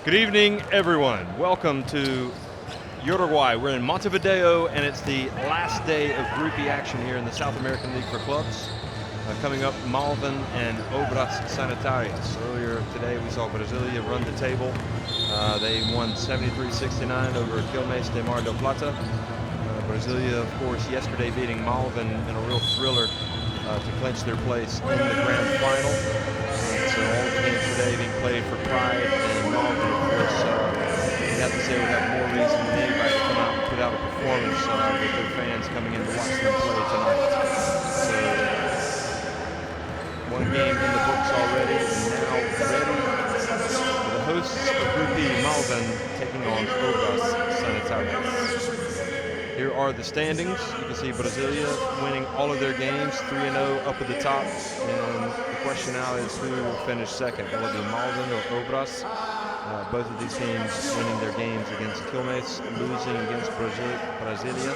Good evening, everyone. Welcome to Uruguay. We're in Montevideo, and it's the last day of Group E action here in the South American League for Clubs. Coming up, Malvin and Obras Sanitarias. Earlier today, we saw Brasilia run the table. They won 73-69 over Quilmes de Mar del Plata. Brasilia, of course, yesterday beating Malvin in a real thriller to clinch their place in the grand final. So all the games today being played for pride, and Malvin, of course, we have to say we have more reason than anybody to come out and put out a performance with their fans coming in to watch them play tonight. So one game in the books already, and now ready for the hosts of Group E, Malvin, taking on Obras Sanitarias. Here are the standings. You can see Brasilia winning all of their games, 3-0 up at the top. And the question now is who will finish second. Will it be Malvin or Obras? Both of these teams winning their games against Quilmes, losing against Brasilia.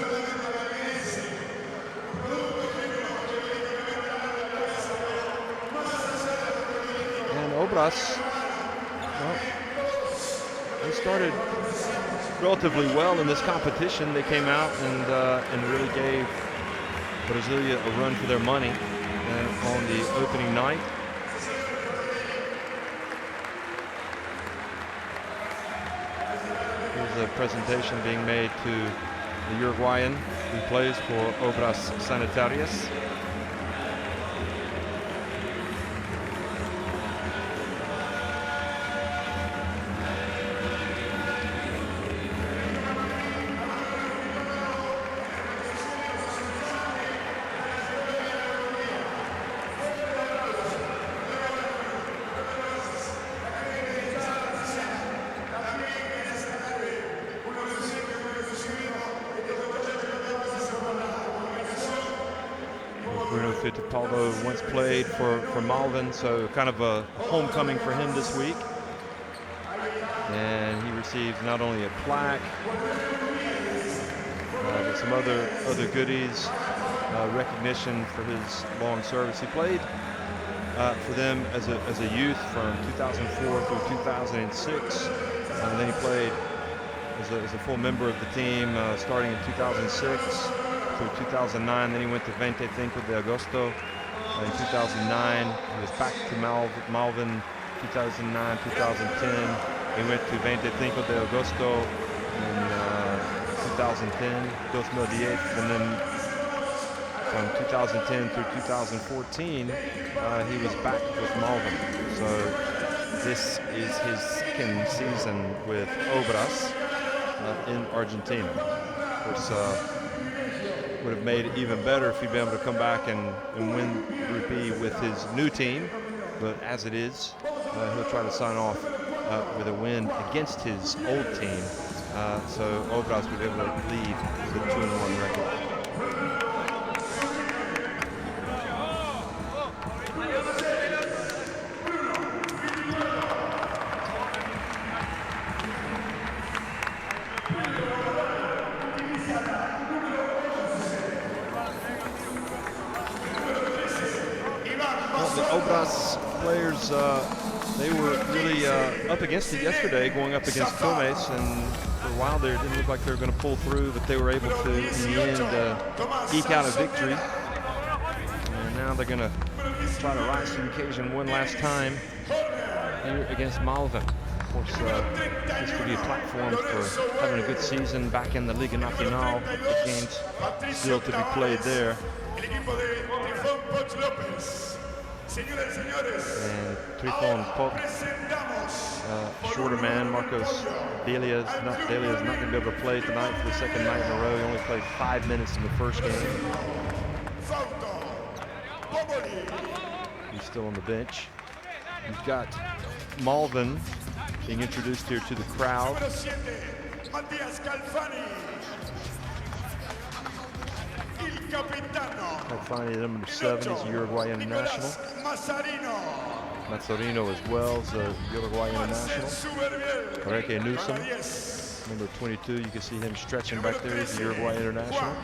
And Obras, well, they started relatively well in this competition. They came out and really gave Brasilia a run for their money on the opening night. Here's a presentation being made to the Uruguayan who plays for Obras Sanitarias. Paulo once played for Malvin, so kind of a homecoming for him this week. And he receives not only a plaque, but some other goodies, recognition for his long service. He played for them as a youth from 2004 through 2006, and then he played as a full member of the team starting in 2006. Through 2009, then he went to 25 de Agosto. In 2009, he was back to Malvin. 2009, 2010, he went to 25 de Agosto in 2010, 2010, and then from 2010 through 2014, he was back with Malvin. So this is his second season with Obras in Argentina. Of course, would have made it even better if he'd been able to come back and win Group E with his new team. But as it is, he'll try to sign off with a win against his old team. So Obras would be able to leave with a 2-1 record. Obras players, they were really up against it yesterday, going up against Quilmes, and for a while there it didn't look like they were going to pull through, but they were able to, in the end, eke out a victory. And now they're going to try to rise to the occasion one last time here against Malvin. Of course, this could be a platform for having a good season back in the Liga Nacional. The games still to be played there. And Trifon Pop, shorter man, Marcos Delia is not going to be able to play tonight for the second night in a row. He only played 5 minutes in the first game. He's still on the bench. You've got Malvin being introduced here to the crowd. Calfani, number 7, is a Uruguay international. Mazzarino as well as a Uruguay international. Enrique Newsom, number 22, you can see him stretching back there. He's a Uruguay international.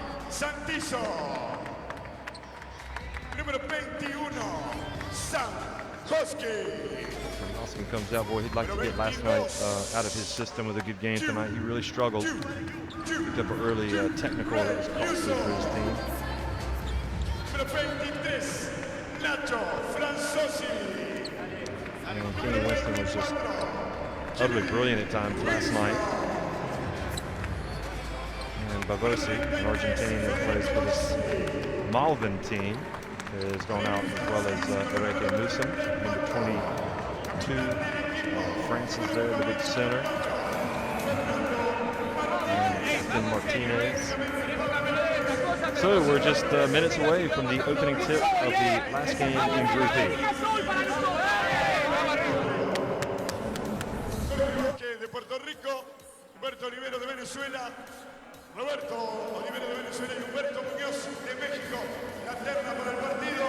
Oscar comes out, boy, he'd like to get last night out of his system with a good game tonight. He really struggled. Picked up an early technical that was costly for his team. And Kenny Winston was just utterly brilliant at times last night. And Bavosi, an Argentine that plays for this Malvin team, has gone out, as well as Enrique Newsom, number 22. Francis there, the big center. And Captain Martinez. So we're just minutes away from the opening tip of the last game in Group E. De Puerto Rico, Humberto Olivero de Venezuela, Roberto Olivero de Venezuela y Humberto Muñoz de México, la terna para el partido.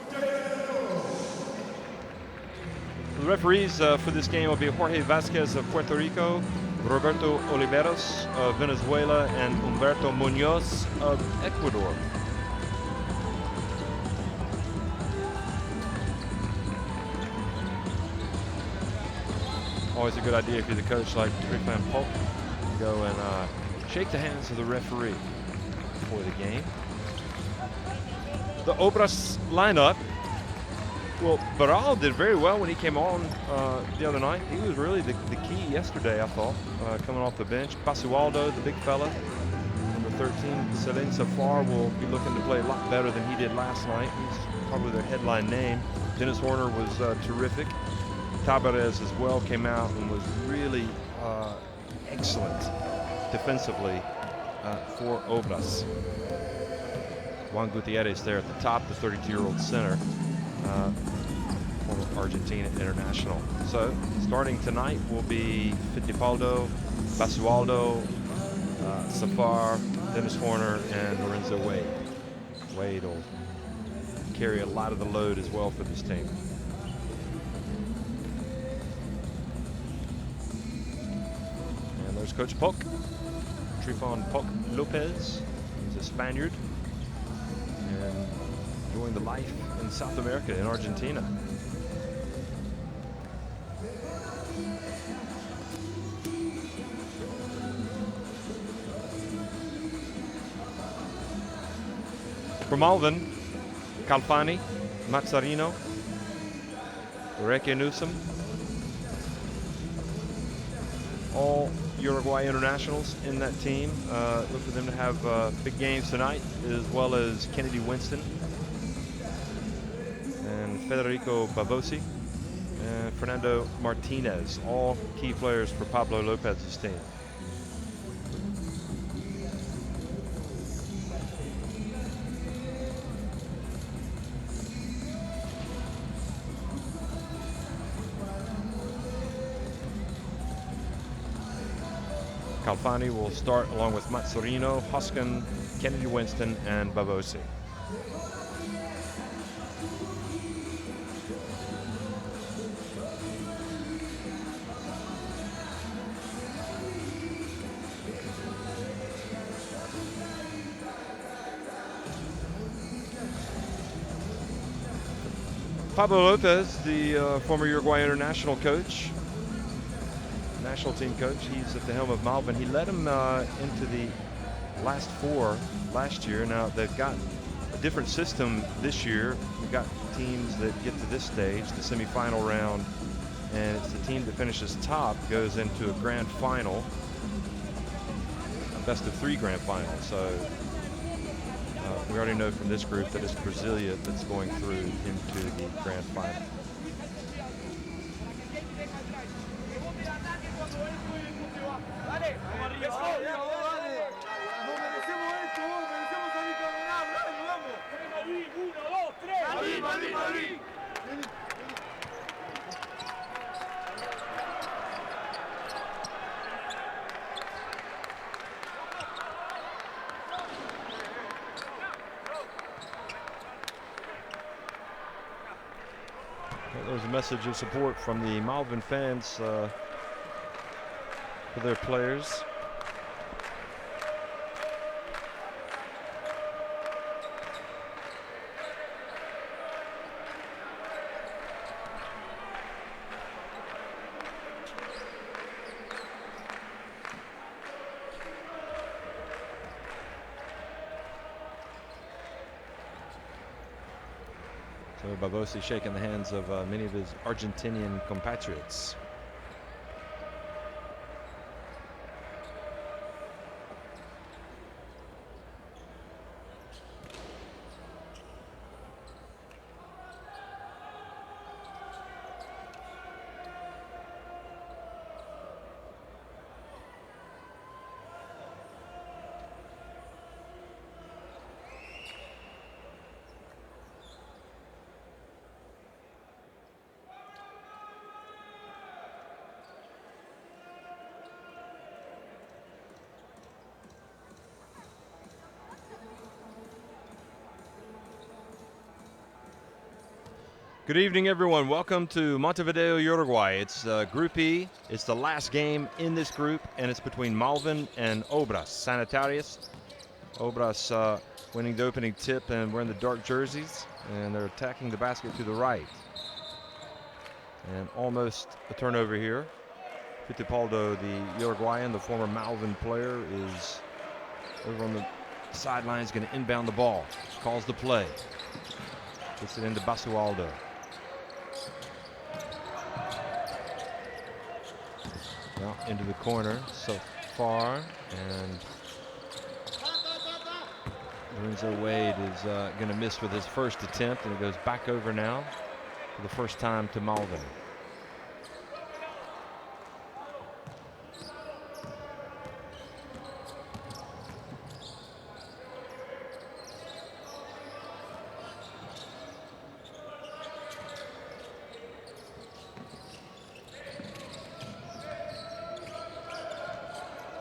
Muchas gracias a todos. The referees for this game will be Jorge Vasquez of Puerto Rico, Roberto Oliveros of Venezuela, and Humberto Muñoz of Ecuador. Always a good idea if you're the coach like Rick-Van Polk to go and shake the hands of the referee before the game. The Obras lineup. Well, Barral did very well when he came on the other night. He was really the key yesterday, I thought, coming off the bench. Basualdo, the big fella, number 13. Celine Safar will be looking to play a lot better than he did last night. He's probably their headline name. Dennis Horner was terrific. Tabarez as well came out and was really excellent defensively for Obras. Juan Gutierrez there at the top, the 32-year-old center, former Argentina international. So starting tonight will be Fittipaldo, Basualdo, Safar, Dennis Horner, and Lorenzo Wade. Wade will carry a lot of the load as well for this team. There's Coach Polk, Trifon Polk Lopez. He's a Spaniard and enjoying the life in South America, in Argentina. For Malvin, Calfani, Mazzarino, Enrique Newsom, all Uruguay internationals in that team. Look for them to have big games tonight, as well as Kennedy Winston and Federico Bavosi and Fernando Martinez, all key players for Pablo Lopez's team. Calfani will start along with Mazzarino, Hoskin, Kennedy Winston, and Bavosi. Pablo Lopez, the former Uruguay international coach, national team coach, he's at the helm of Malvin. He led them into the last four last year. Now they've got a different system this year. We've got teams that get to this stage, the semifinal round, and it's the team that finishes top goes into a grand final, a best of three grand final. So we already know from this group that it's Brasilia that's going through into the grand final. There's a message of support from the Malvin fans for their players. Barbosi shaking the hands of many of his Argentinian compatriots. Good evening, everyone. Welcome to Montevideo, Uruguay. It's Group E. It's the last game in this group, and it's between Malvin and Obras. Sanitarias. Obras winning the opening tip and wearing the dark jerseys, and they're attacking the basket to the right. And almost a turnover here. Fittipaldo, the Uruguayan, the former Malvin player, is over on the sidelines, going to inbound the ball. Calls the play. Gets it into Basualdo. Well, into the corner so far, and Lorenzo Wade is going to miss with his first attempt, and it goes back over now for the first time to Malvin.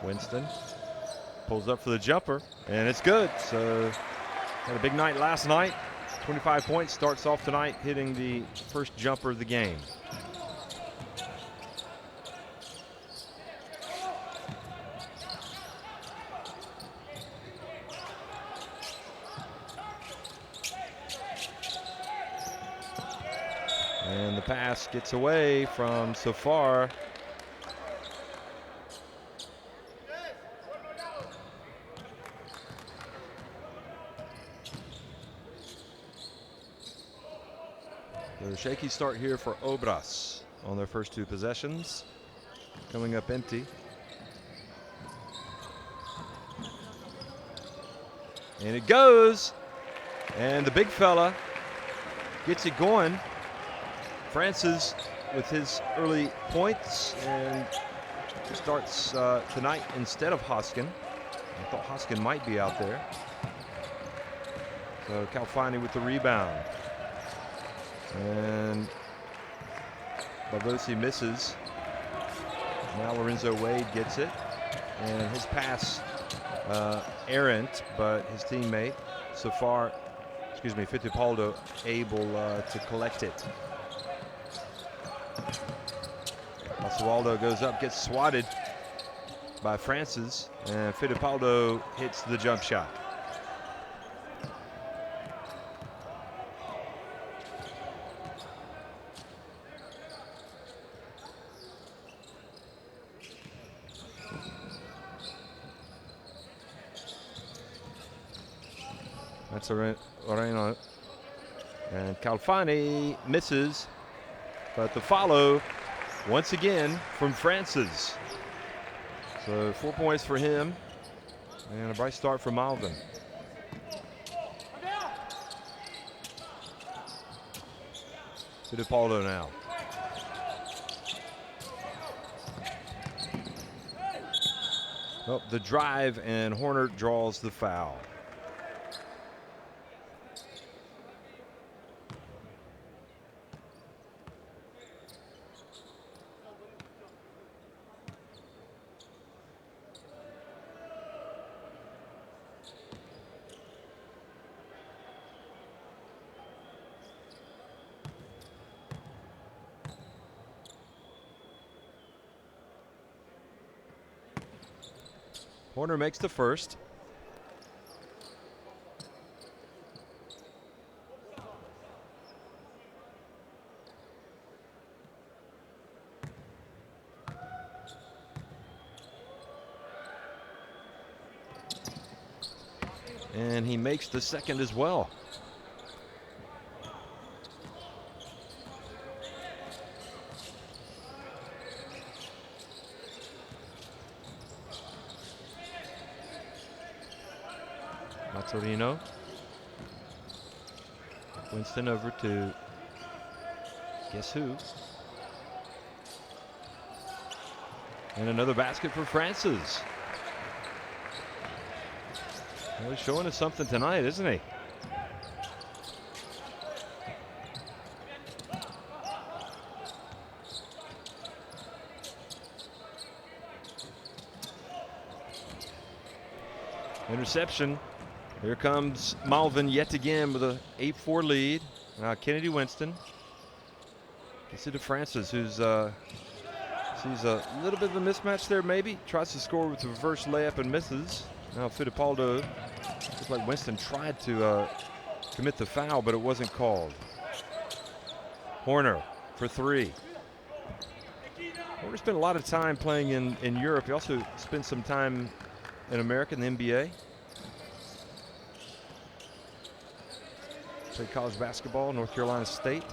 Winston pulls up for the jumper, and it's good. So had a big night last night. 25 points, starts off tonight hitting the first jumper of the game. And the pass gets away from Safar. A shaky start here for Obras on their first two possessions. Coming up empty. And it goes. And the big fella gets it going. Francis with his early points and starts tonight instead of Hoskin. I thought Hoskin might be out there. So Calfani with the rebound. And Barbosi misses. Now Lorenzo Wade gets it. And his pass errant, but his teammate, Fittipaldo, able to collect it. Basualdo goes up, gets swatted by Francis, and Fittipaldo hits the jump shot. That's Oreno. And Calfani misses, but the follow once again from Francis. So 4 points for him, and a bright start for Malvin. Fittipaldo now. Oh, the drive, and Horner draws the foul. Horner makes the first. And he makes the second as well. Mazzarino. Winston over to guess who. And another basket for Francis. Well, he's showing us something tonight, isn't he? Interception. Here comes Malvin yet again with a 8-4 lead. Kennedy Winston. Gets it to Francis, who's sees a little bit of a mismatch there maybe. Tries to score with a reverse layup and misses. Now Fittipaldo, looks like Winston tried to commit the foul, but it wasn't called. Horner for three. Horner spent a lot of time playing in Europe. He also spent some time in America in the NBA. Played college basketball, North Carolina State.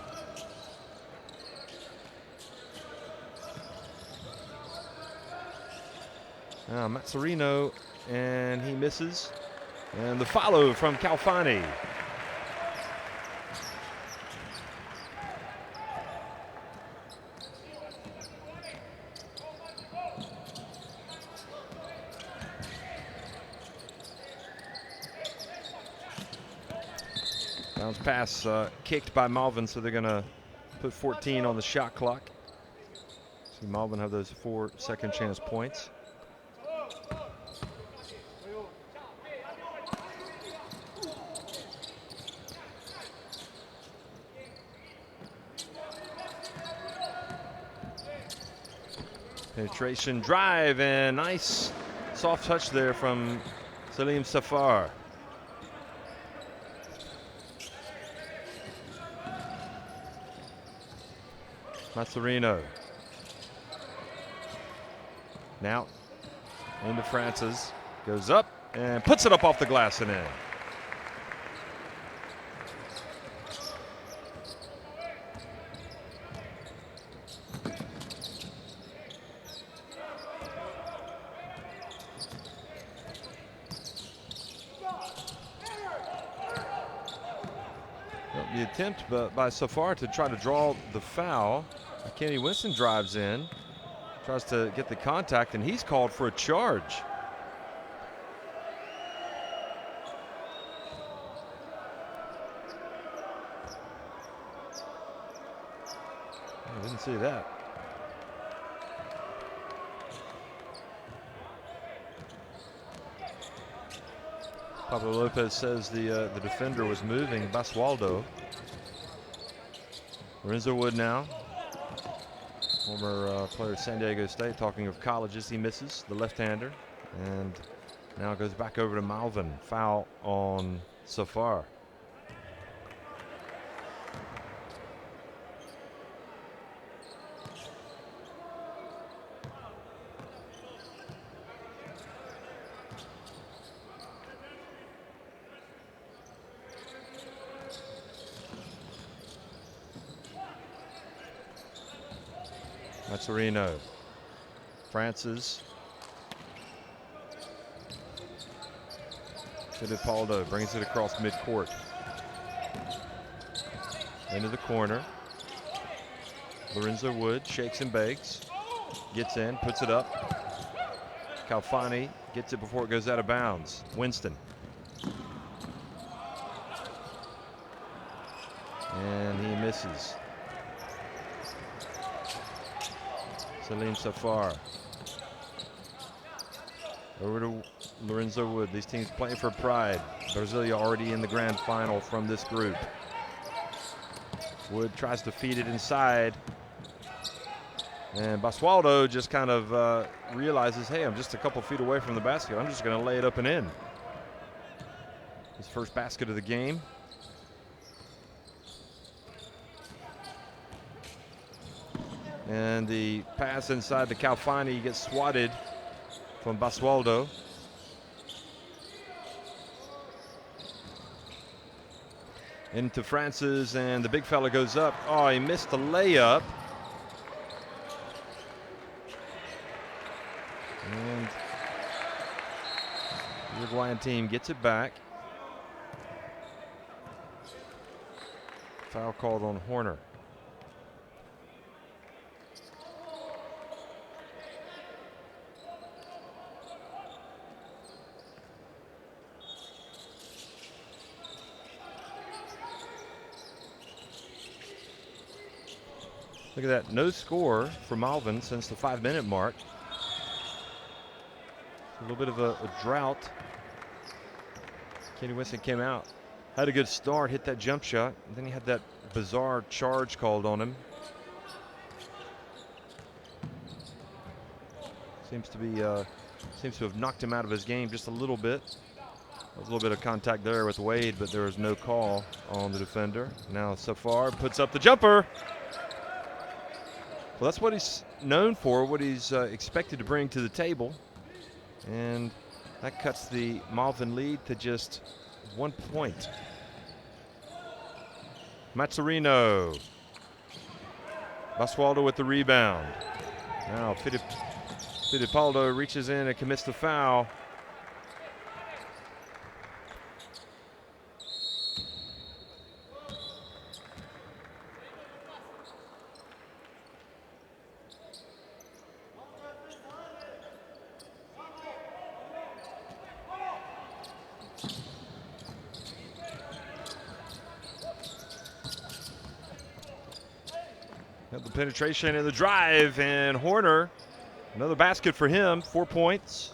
Now Mazzarino, and he misses. And the follow from Calfani. Bounce pass kicked by Malvin, so they're going to put 14 on the shot clock. See Malvin have those 4 second chance points. Penetration drive and nice soft touch there from Salim Safar. Mazzarino. Now into Francis. Goes up and puts it up off the glass and in. The attempt by Safar to try to draw the foul. Kenny Winston drives in, tries to get the contact, and he's called for a charge. I didn't see that. Pablo Lopez says the defender was moving. Basualdo. Lorenzo Wood now. Former player of San Diego State. Talking of colleges, he misses the left-hander. And now goes back over to Malvin. Foul on Safar. Mazzarino. Francis. Fittipaldo brings it across midcourt. Into the corner. Lorenzo Wood shakes and bakes. Gets in, puts it up. Calfani gets it before it goes out of bounds. Winston. And he misses. Salim Safar. Over to Lorenzo Wood. These teams playing for pride. Brasilia already in the grand final from this group. Wood tries to feed it inside. And Basualdo just kind of realizes, hey, I'm just a couple feet away from the basket. I'm just going to lay it up and in. His first basket of the game. And the pass inside to Calfani gets swatted from Basualdo. Into Francis, and the big fella goes up. Oh, he missed the layup. And the Uruguayan team gets it back. Foul called on Horner. Look at that, no score for Malvin since the 5-minute mark. A little bit of a drought. Kenny Winston came out, had a good start, hit that jump shot, and then he had that bizarre charge called on him. Seems to have knocked him out of his game just a little bit. There was a little bit of contact there with Wade, but there was no call on the defender. Now Safar puts up the jumper. Well, that's what he's known for, what he's expected to bring to the table. And that cuts the Malvin lead to just 1 point. Mazzarino. Basualdo with the rebound. Now Fittipaldo reaches in and commits the foul. The penetration and the drive, and Horner, another basket for him, 4 points.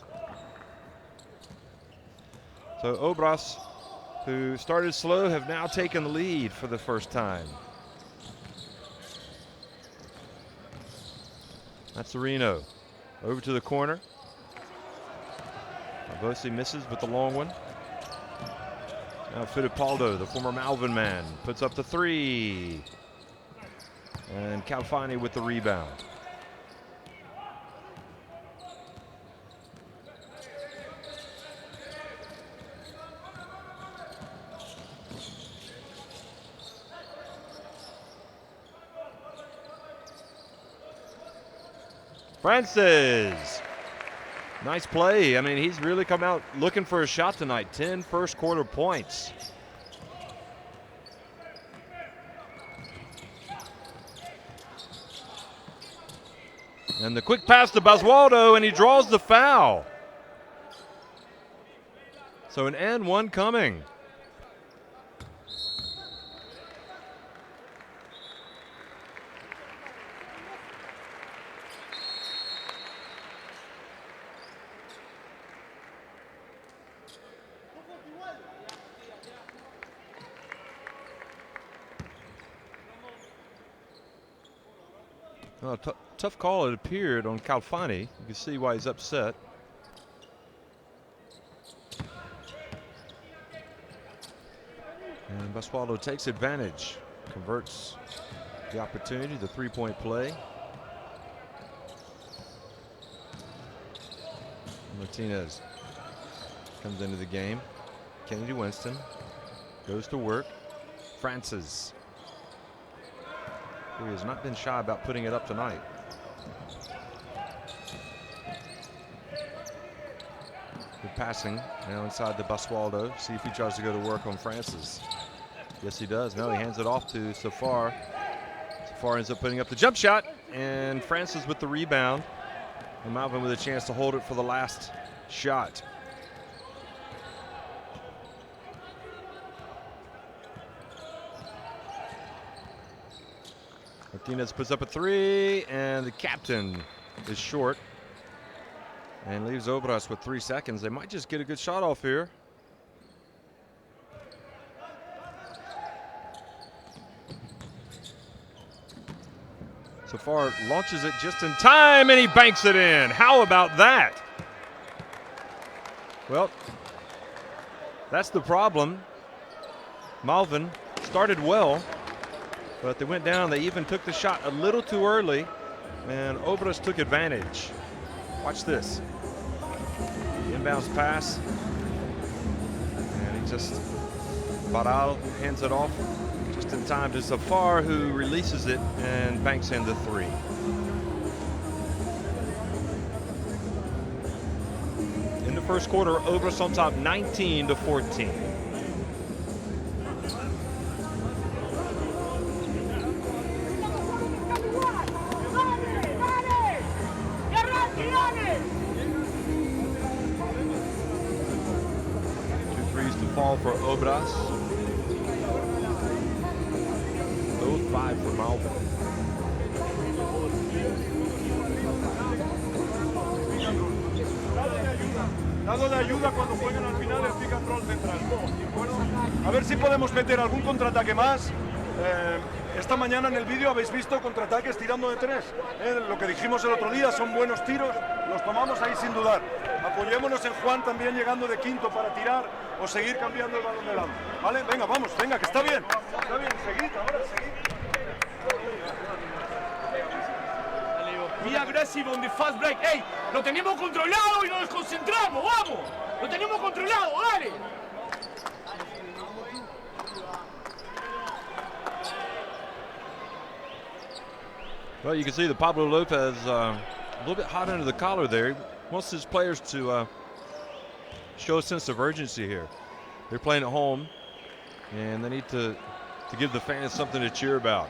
So Obras, who started slow, have now taken the lead for the first time. Mazzarino over to the corner. Bosi misses with the long one. Now Fittipaldo, the former Malvin man, puts up the three. And Calfani with the rebound. Francis. Nice play. I mean, he's really come out looking for a shot tonight. 10 first quarter points. And the quick pass to Basualdo, and he draws the foul. So an and one coming. Tough call, it appeared, on Calfani. You can see why he's upset. And Basualdo takes advantage, converts the opportunity, the three-point play. Martinez comes into the game. Kennedy Winston goes to work. Francis, who has not been shy about putting it up tonight. Good passing now inside to Basualdo. See if he tries to go to work on Francis. Yes, he does. No, he hands it off to Safar. Safar ends up putting up the jump shot, and Francis with the rebound. And Malvin with a chance to hold it for the last shot. Martinez puts up a three, and the captain is short and leaves Obras with 3 seconds. They might just get a good shot off here. Safar launches it just in time, and he banks it in. How about that? Well, that's the problem. Malvin started well, but they went down. They even took the shot a little too early, and Obras took advantage. Watch this. Inbounds pass, and he just, Baral hands it off just in time to Safar, who releases it and banks in the three. In the first quarter, Obras on top 19-14. Two threes to fall for Obras. Both 5 for Malvin. Dado de ayuda cuando jueguen al final el pick and roll central. A ver si podemos meter algún contraataque más. Esta mañana en el vídeo habéis visto contraataques tirando de 3. Lo que dijimos el otro día, son buenos tiros, los tomamos ahí sin dudar. Apoyémonos en Juan también llegando de quinto para tirar o seguir cambiando el balón de lado. ¿Vale? Venga, vamos, venga, que está bien. Está bien, seguid, ahora seguid. Be aggressive on the fast break. ¡Ey! Lo tenemos controlado y nos desconcentramos. ¡Vamos! Lo tenemos controlado. ¡Dale! Well, you can see that Pablo Lopez a little bit hot under the collar there. He wants his players to show a sense of urgency here. They're playing at home, and they need to give the fans something to cheer about.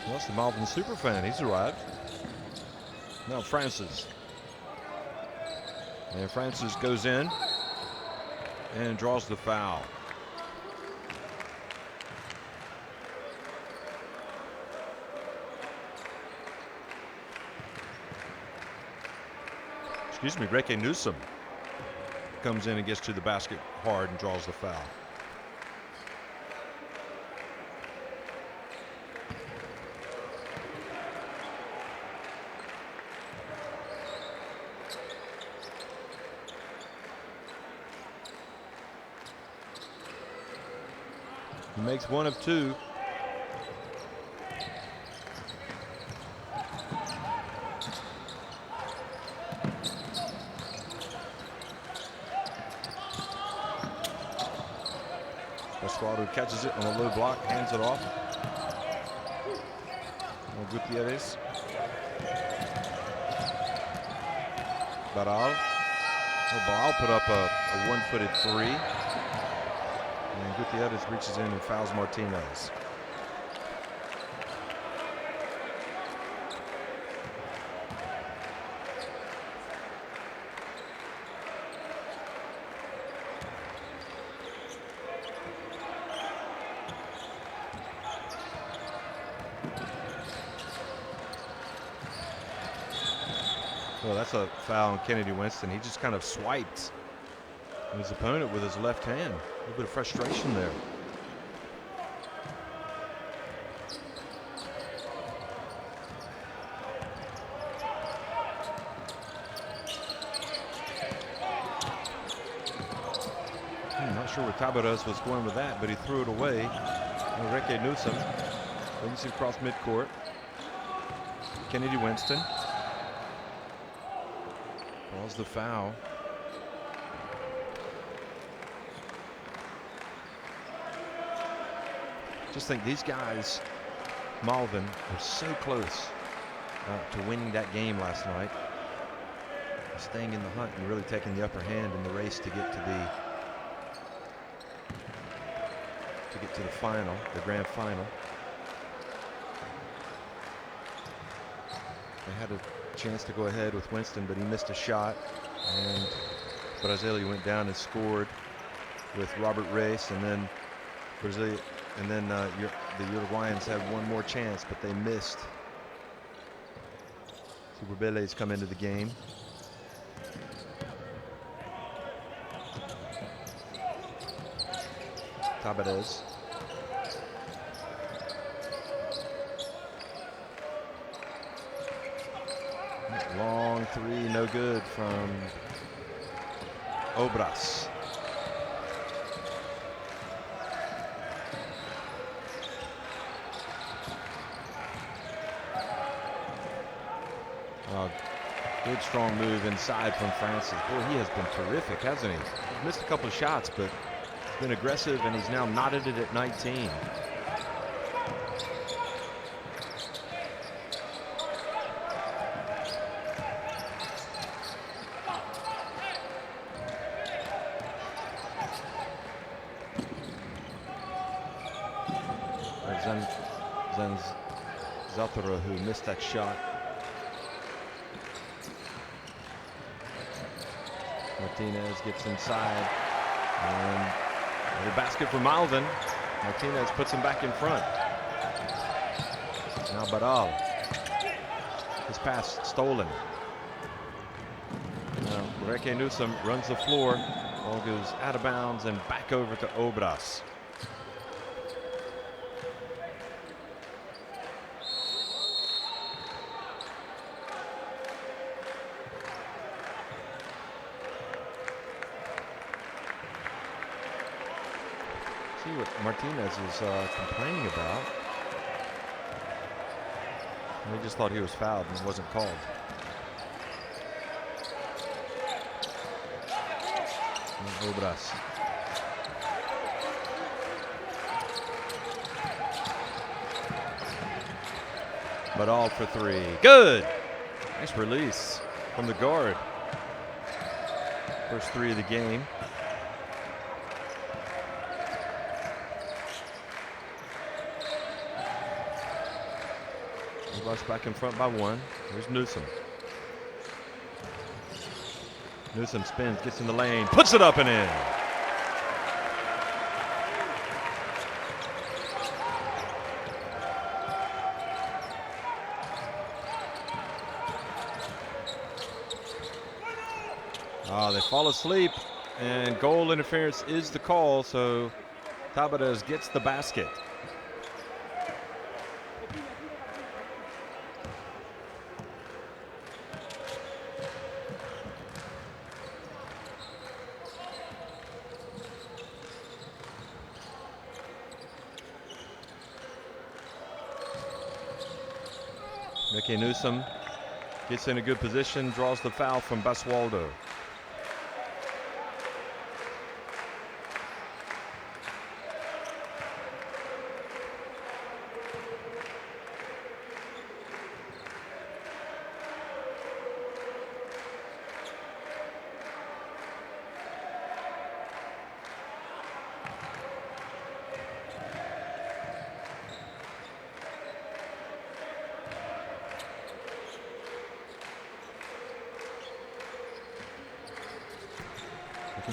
Well, that's the Malvin superfan. He's arrived. Now Francis. And Francis goes in and draws the foul. Excuse me, Reke Newsom comes in and gets to the basket hard and draws the foul. He makes 1 of 2. Pascual catches it on a low block, hands it off. Gutierrez. Baral. Baral put up a one-footed 3. And Gutierrez reaches in and fouls Martinez. Well, that's a foul on Kennedy Winston. He just kind of swiped his opponent with his left hand. A little bit of frustration there. I'm not sure where Tabarez was going with that, but he threw it away. Reke Newsom brings it across midcourt. Kennedy Winston calls the foul. Just think these guys, Malvin, are so close to winning that game last night, staying in the hunt and really taking the upper hand in the race to get to the final, the grand final. They had a chance to go ahead with Winston, but he missed a shot, and Brasilia went down and scored with Robert Reis, and then Brasilia. And then the Uruguayans had one more chance, but they missed. Superbeles come into the game. Tabarez. Long 3, no good from Obras. Good strong move inside from Francis. Boy, he has been terrific, hasn't he? He's missed a couple of shots, but been aggressive, and he's now knotted it at 19. Zanzatara, who missed that shot. Martinez gets inside, and the basket for Malvin. Martinez puts him back in front. Now Badal. His pass stolen. Now Reke Newsom runs the floor. Ball goes out of bounds and back over to Obras. See what Martinez is complaining about. He just thought he was fouled and wasn't called. And Obras. But all for three. Good. Nice release from the guard. First three of the game. Back in front by one. Here's Newsom. Newsom spins, gets in the lane, puts it up and in. They fall asleep, and goal interference is the call, so Tabarez gets the basket. Reke Newsom gets in a good position, draws the foul from Basualdo.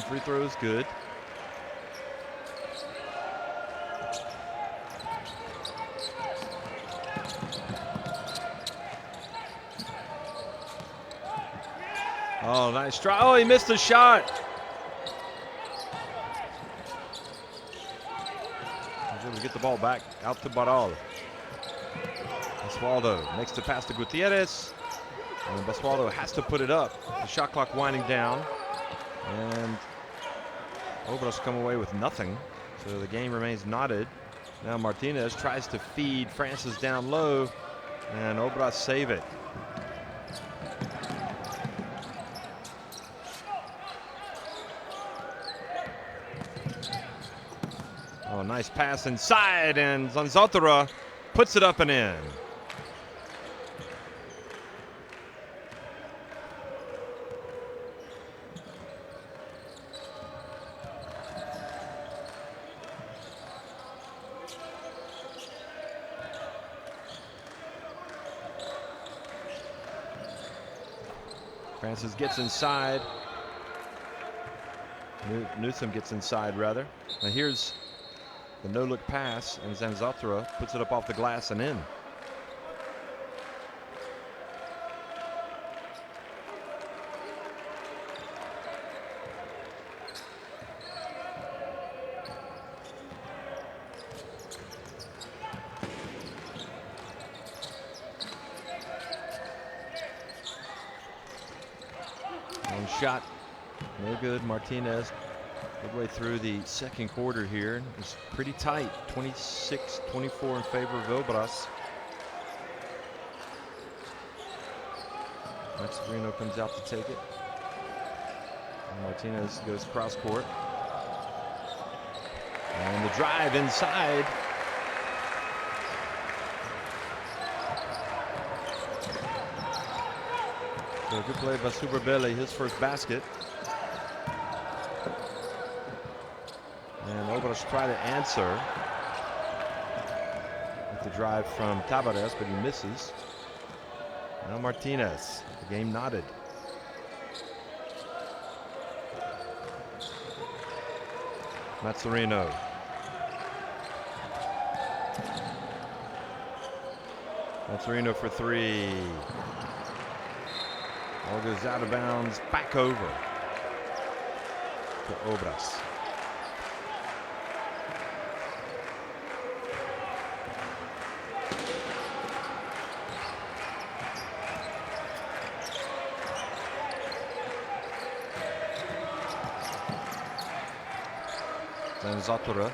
Free throw is good. Oh, nice try. Oh, he missed the shot. He's able to get the ball back out to Baral. Basualdo makes the pass to Gutierrez. And Basualdo has to put it up. The shot clock winding down. And Obras come away with nothing, so the game remains knotted. Now Martinez tries to feed Francis down low, and Obras save it. Oh, nice pass inside, and Zanzatara puts it up and in. Francis gets inside. Newsom gets inside, rather. Now here's the no-look pass, and Zanzatara puts it up off the glass and in. One shot, no good. Martinez, midway through the second quarter here. It's pretty tight, 26-24 in favor of Obras. Mascherino comes out to take it. And Martinez goes cross court. And the drive inside. So good play by Superbelli, his first basket. And Obras try to answer with the drive from Tavares, but he misses. Now Martinez, the game knotted. Mazzarino. Mazzarino for three. Ball goes out of bounds, back over to Obras. Then Zatura.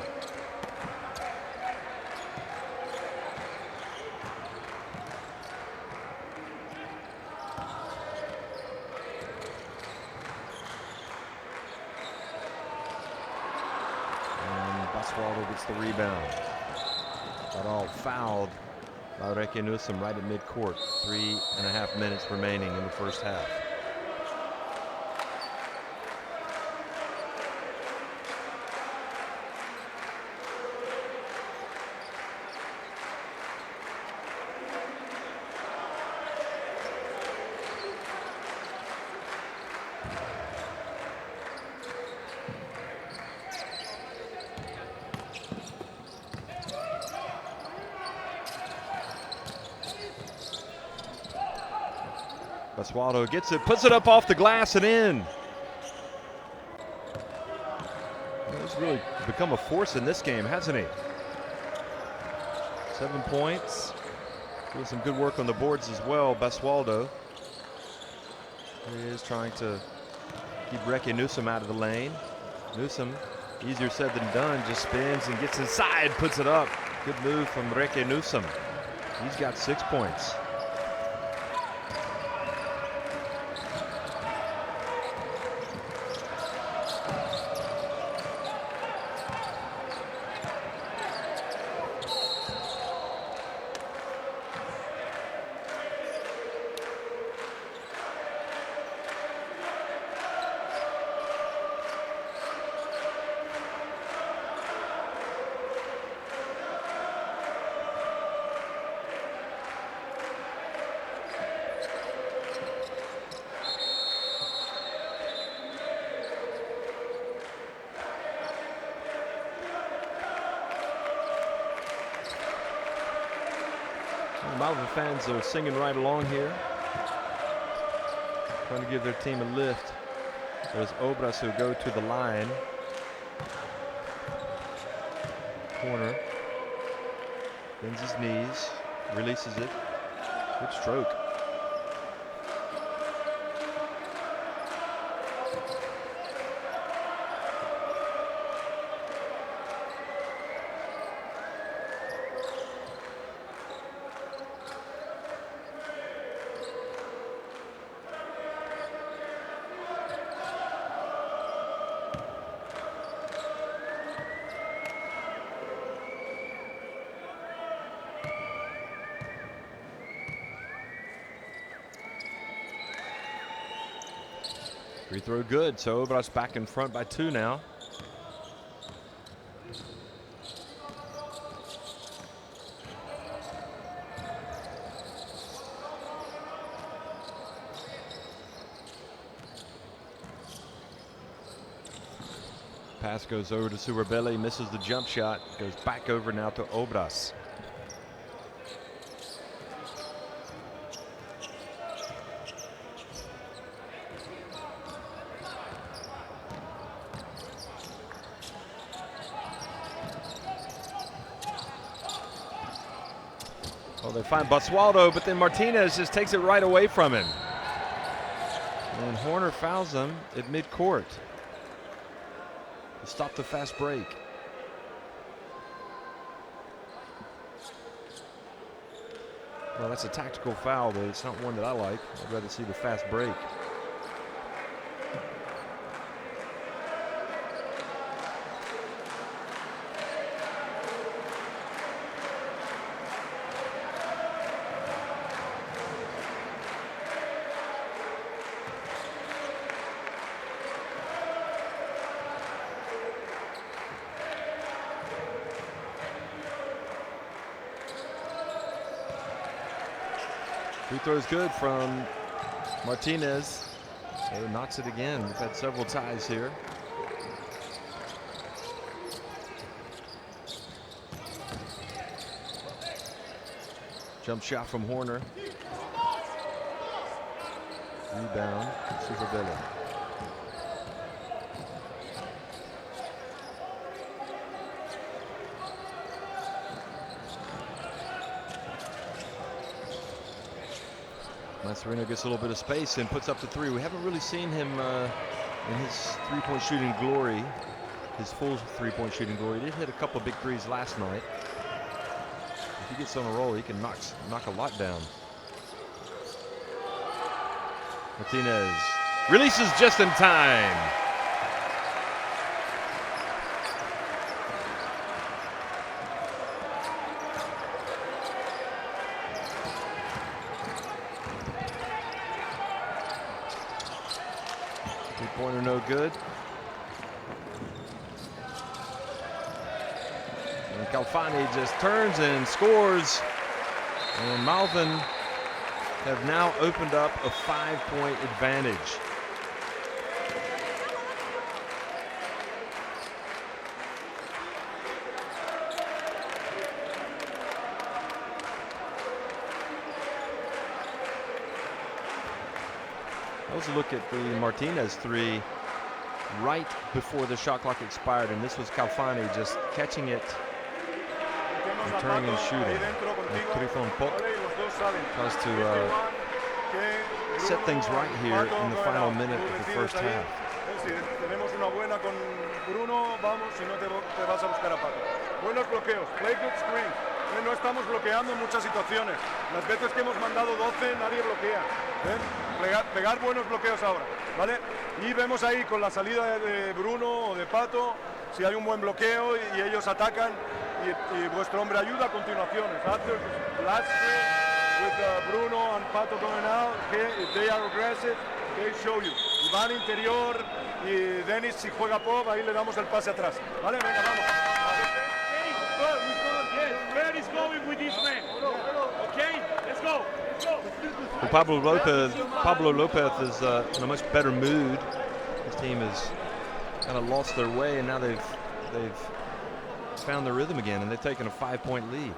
Basualdo gets the rebound. But all fouled by Requenusum right at midcourt. 3.5 minutes remaining in the first half. Basualdo gets it, puts it up off the glass and in. He's really become a force in this game, hasn't he? 7 points. Doing some good work on the boards as well, Basualdo. He is trying to keep Requenusum out of the lane. Newsom, easier said than done, just spins and gets inside, puts it up. Good move from Requenusum. He's got 6 points. Malvin fans are singing right along here, trying to give their team a lift. There's Obras who go to the line. Corner. Bends his knees, releases it. Good stroke. Free throw good, so Obras back in front by 2 now. Pass goes over to Superbelli, misses the jump shot, goes back over now to Obras. Well, they find Basualdo, but then Martinez just takes it right away from him. And Horner fouls him at midcourt to stop the fast break. Well, that's a tactical foul, but it's not one that I like. I'd rather see the fast break. Free throw is good from Martinez. So knocks it again. We've had several ties here. Jump shot from Horner. Rebound, Super Billy. Sereno gets a little bit of space and puts up the three. We haven't really seen him in his three-point shooting glory, his full three-point shooting glory. He did hit a couple of big threes last night. If he gets on a roll, he can knock a lot down. Martinez releases just in time. Three-pointer no good. And Calfani just turns and scores. And Malvin have now opened up a 5-point advantage. That was a look at the Martinez three right before the shot clock expired, and this was Calfani just catching it and turning and shooting. Trifon Pop tries to set things right here in the final minute of the first half. Tenemos una buena con Bruno, vamos, si no te vas a buscar a Pato. Buenos bloqueos, play good screen. No estamos bloqueando en muchas situaciones. Las veces que hemos mandado 12, nadie bloquea. Pegar buenos bloqueos ahora, ¿vale? Y vemos ahí con la salida de Bruno o de Pato, si hay un buen bloqueo y ellos atacan y vuestro hombre ayuda a continuación. After last with Bruno and Pato going out, okay, if they are aggressive, they show you. Y van interior y Dennis si juega pop, ahí le damos el pase atrás. Vale, venga, vamos. Where is going with this man? Okay, let's go. Well, Pablo Lopez is in a much better mood. His team has kind of lost their way, and now they've found their rhythm again, and they've taken a 5-point lead.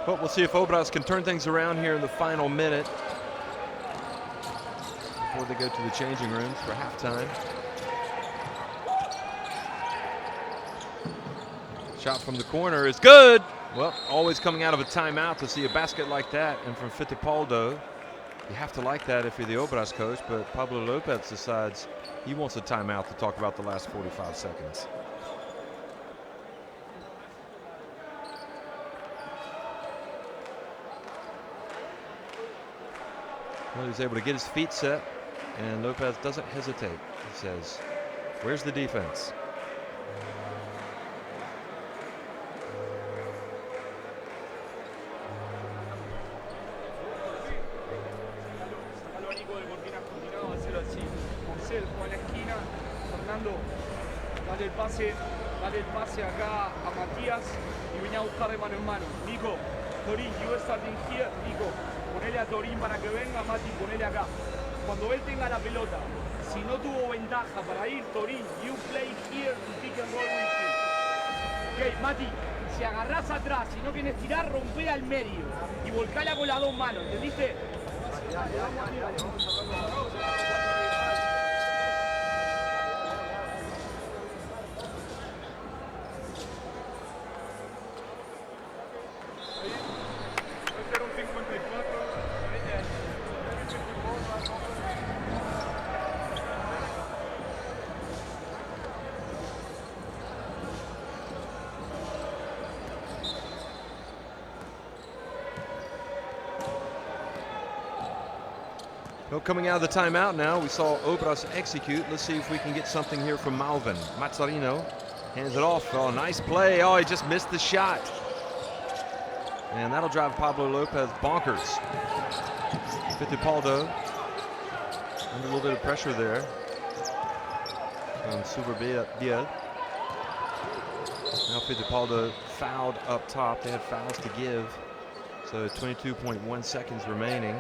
But we'll see if Obras can turn things around here in the final minute before they go to the changing rooms for halftime. Shot from the corner is good. Well, always coming out of a timeout to see a basket like that, and from Fittipaldo. You have to like that if you're the Obras coach, but Pablo Lopez decides he wants a timeout to talk about the last 45 seconds. Well, he's able to get his feet set, and Lopez doesn't hesitate. He says, "Where's the defense?" Dale el pase acá a Matías y venía a buscar de mano en mano. Nico, Torín, you starting here. Nico, ponele a Torín para que venga. Mati, ponele acá. Cuando él tenga la pelota, si no tuvo ventaja para ir, Torín, you play here to pick and roll with him. Ok, Mati, si agarrás atrás, si no quieres tirar, rompe al medio y volcala con las dos manos, ¿entendiste? Well, coming out of the timeout now, we saw Obras execute. Let's see if we can get something here from Malvin. Mazzarino hands it off. Oh, nice play. Oh, he just missed the shot. And that'll drive Pablo Lopez bonkers. Fittipaldo under a little bit of pressure there from Sudamericana. Now Fittipaldo fouled up top. They had fouls to give. So 22.1 seconds remaining.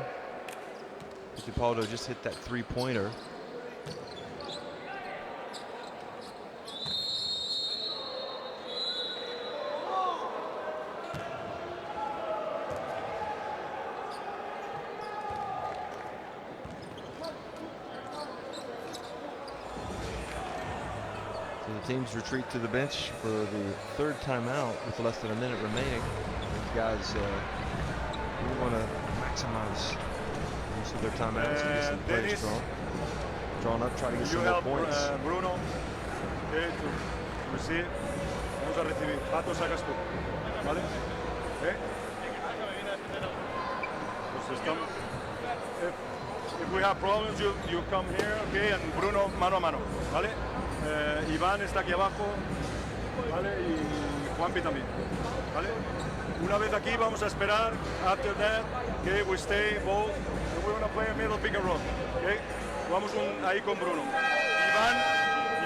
Fittipaldo just hit that three-pointer. So the teams retreat to the bench for the third timeout with less than a minute remaining. These guys really want to maximize use of their timeouts and get some plays drawn up, try to get some more points. Bruno, to receive. Vamos a recibir. Pato, sacas tú. ¿Vale? Pues estamos. If we have problems, you come here, okay? And Bruno, mano a mano, ¿vale? Iván está aquí abajo, ¿vale? Y Juanpi también, ¿vale? Una vez aquí vamos a esperar, after that, okay, we stay both, and we're going to play a middle pick and roll, okay? Vamos ahí con Bruno.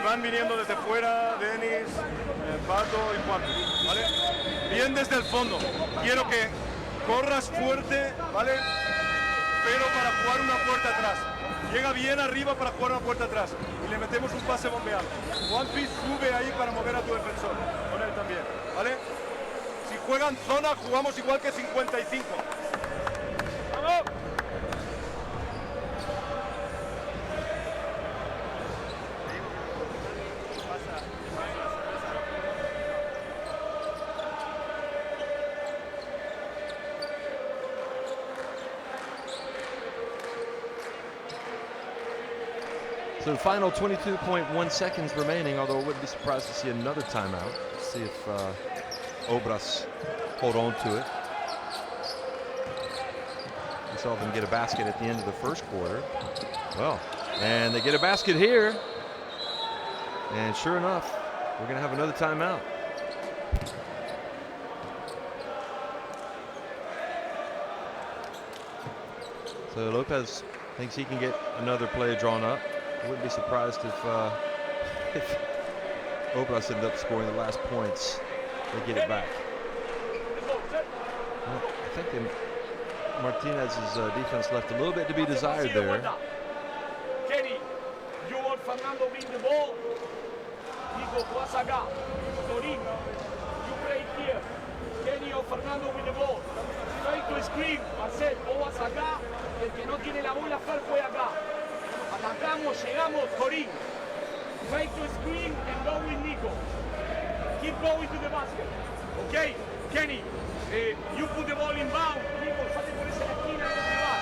Iván viniendo desde fuera, Denis, Pato y Juanpi, ¿vale? Bien desde el fondo. Quiero que corras fuerte, ¿vale? Pero para jugar una puerta atrás. Llega bien arriba para jugar una puerta atrás. Y le metemos un pase bombeado. Juanpi sube ahí para mover a tu defensor. Con él también, ¿vale? Si juegan zona, jugamos igual que 55. ¡Vamos! So final 22.1 seconds remaining, although I wouldn't be surprised to see another timeout. Let's see if Obras hold on to it. We saw them get a basket at the end of the first quarter. Well, and they get a basket here. And sure enough, we're going to have another timeout. So Lopez thinks he can get another play drawn up. I wouldn't be surprised if Obras ended up scoring the last points. They get it back. Well, I think Martinez's defense left a little bit to be desired there. Kenny, you want Fernando win the ball? Nico, vas acá. Torín, you play here. Kenny o Fernando win the ball. Try to screen. Marcel, vos vas acá. El que no tiene la bola, Fer fue acá. Atacamos, llegamos, Torín. Try to screen and go with Nico. Keep going to the basket. Okay, Kenny, you put the ball in bound. Nico, sale por esa esquina, no te vas.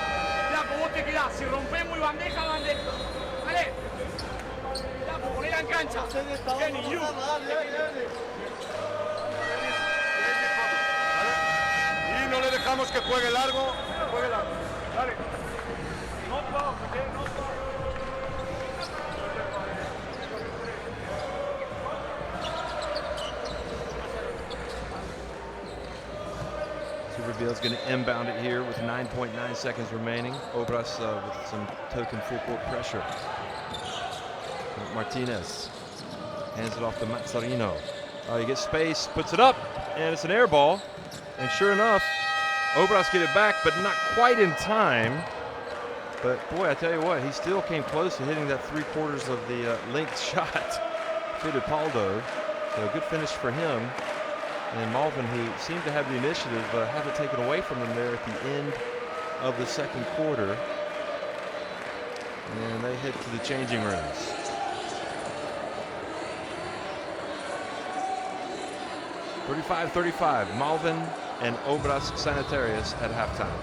Flaco, vos te quedás. Si rompemos y bandeja, bandeja. Vale. Flaco, ponela en cancha. Kenny, you. Y no le dejamos que juegue largo. Juegue largo. Dale. No foul, okay? No foul. Superville's going to inbound it here with 9.9 seconds remaining. Obras with some token full court pressure. Martinez hands it off to Mazzarino. He gets space, puts it up, and it's an air ball. And sure enough, Obras get it back, but not quite in time. But boy, I tell you what, he still came close to hitting that 3/4 of the length shot. Fittipaldo, so a good finish for him. And Malvin, who seemed to have the initiative, have it taken away from them there at the end of the second quarter. And they head to the changing rooms. (35-35), Malvin and Obras Sanitarias at halftime.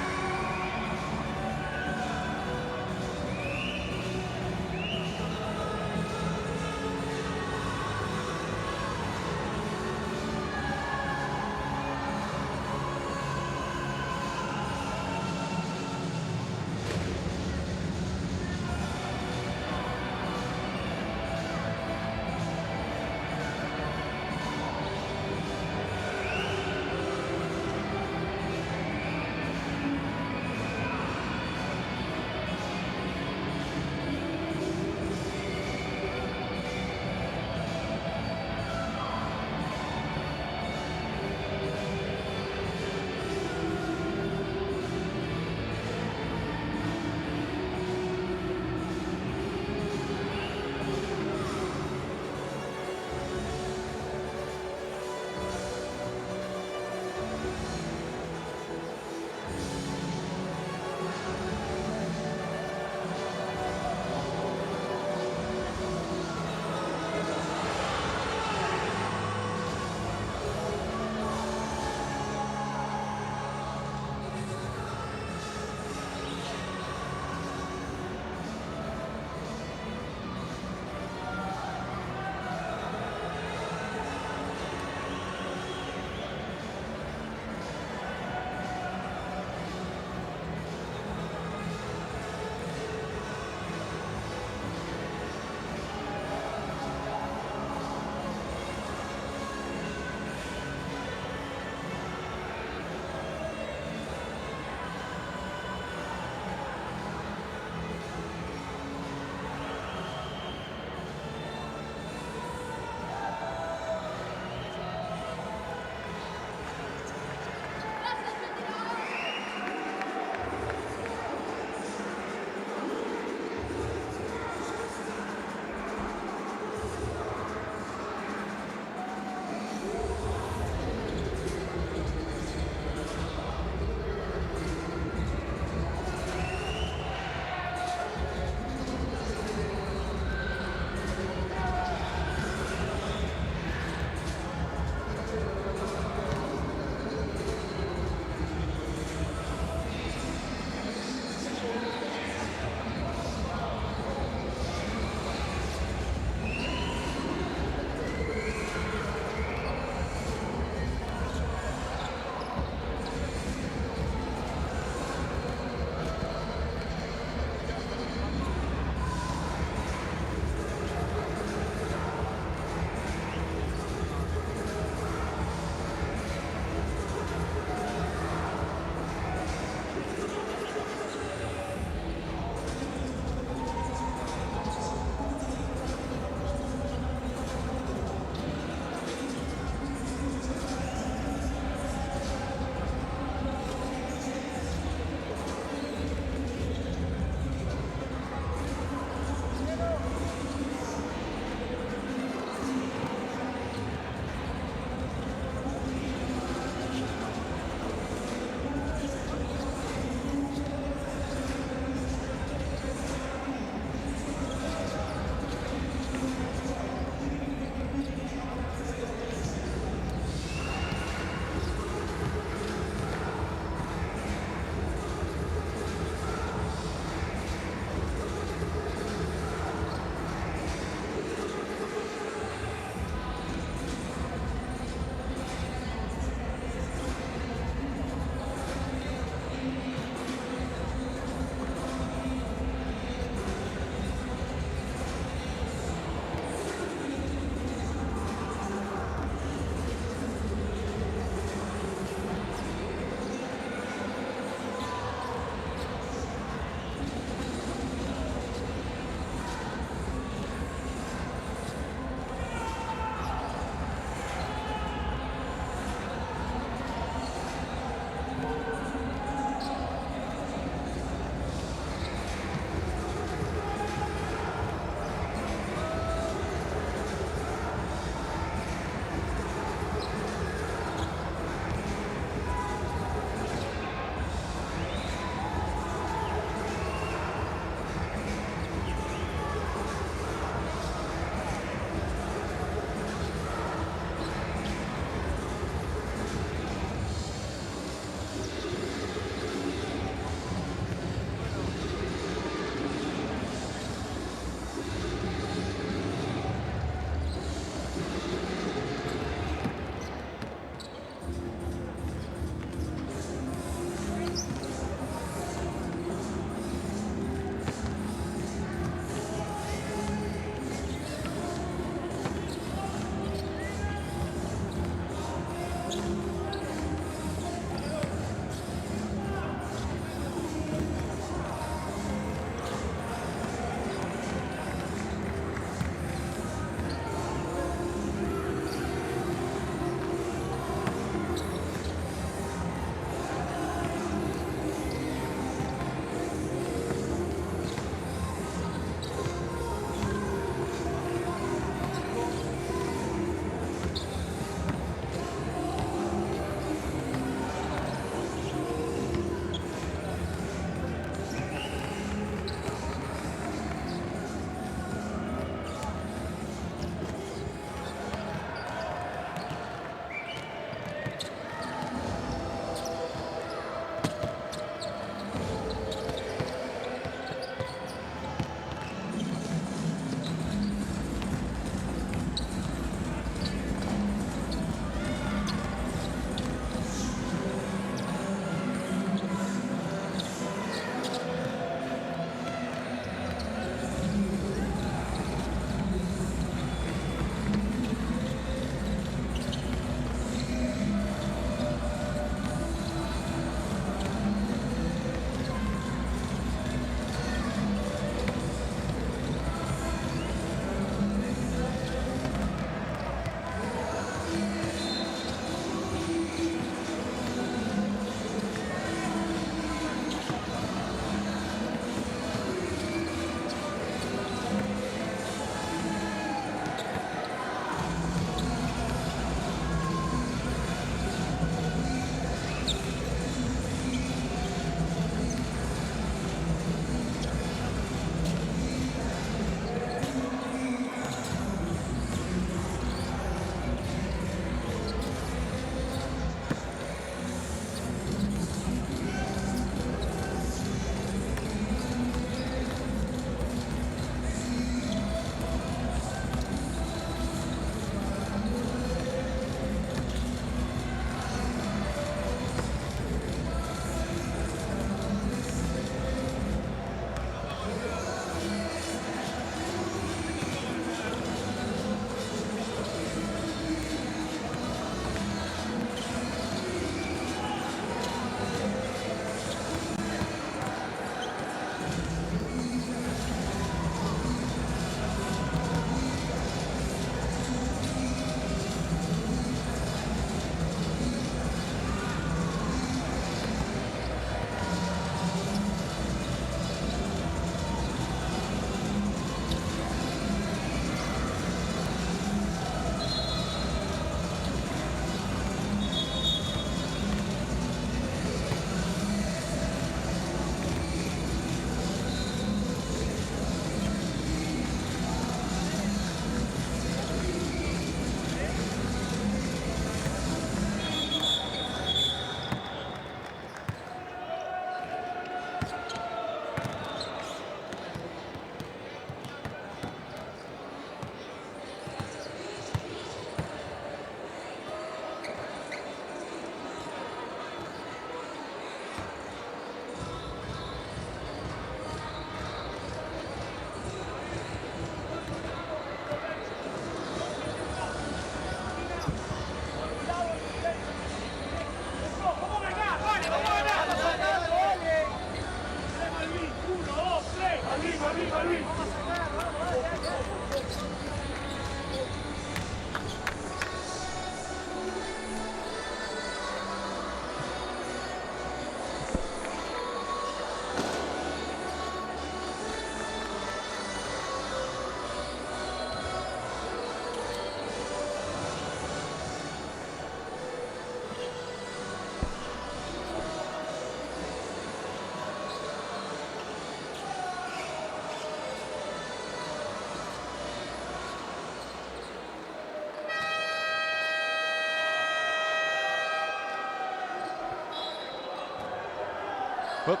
Whoop.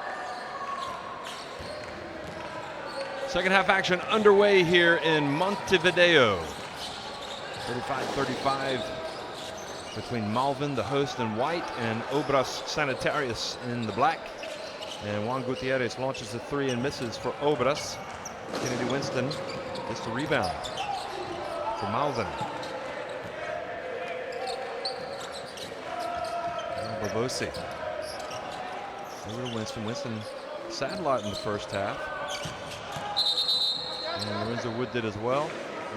Second half action underway here in Montevideo. 35-35 between Malvin, the host, in white, and Obras Sanitarias in the black. And Juan Gutierrez launches a three and misses for Obras. Kennedy Winston gets the rebound for Malvin. Bobosi. Over to Winston. Winston sat a lot in the first half. And Lorenzo Wood did as well.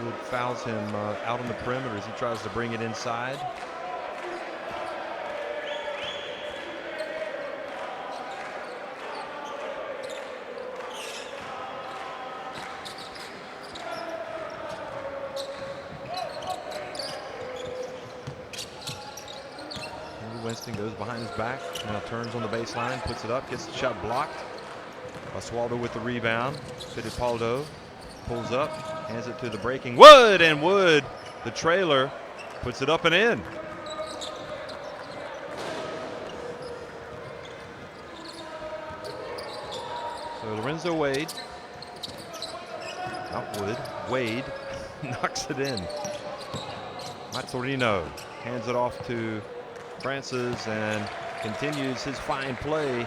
Wood fouls him out on the perimeter as he tries to bring it inside. Winston goes behind his back, now turns on the baseline, puts it up, gets the shot blocked. Oswaldo with the rebound. Fittipaldo pulls up, hands it to the breaking Wood, and Wood, the trailer, puts it up and in. So Lorenzo Wade, not Wood, Wade knocks it in. Mazzarino hands it off to Francis and continues his fine play.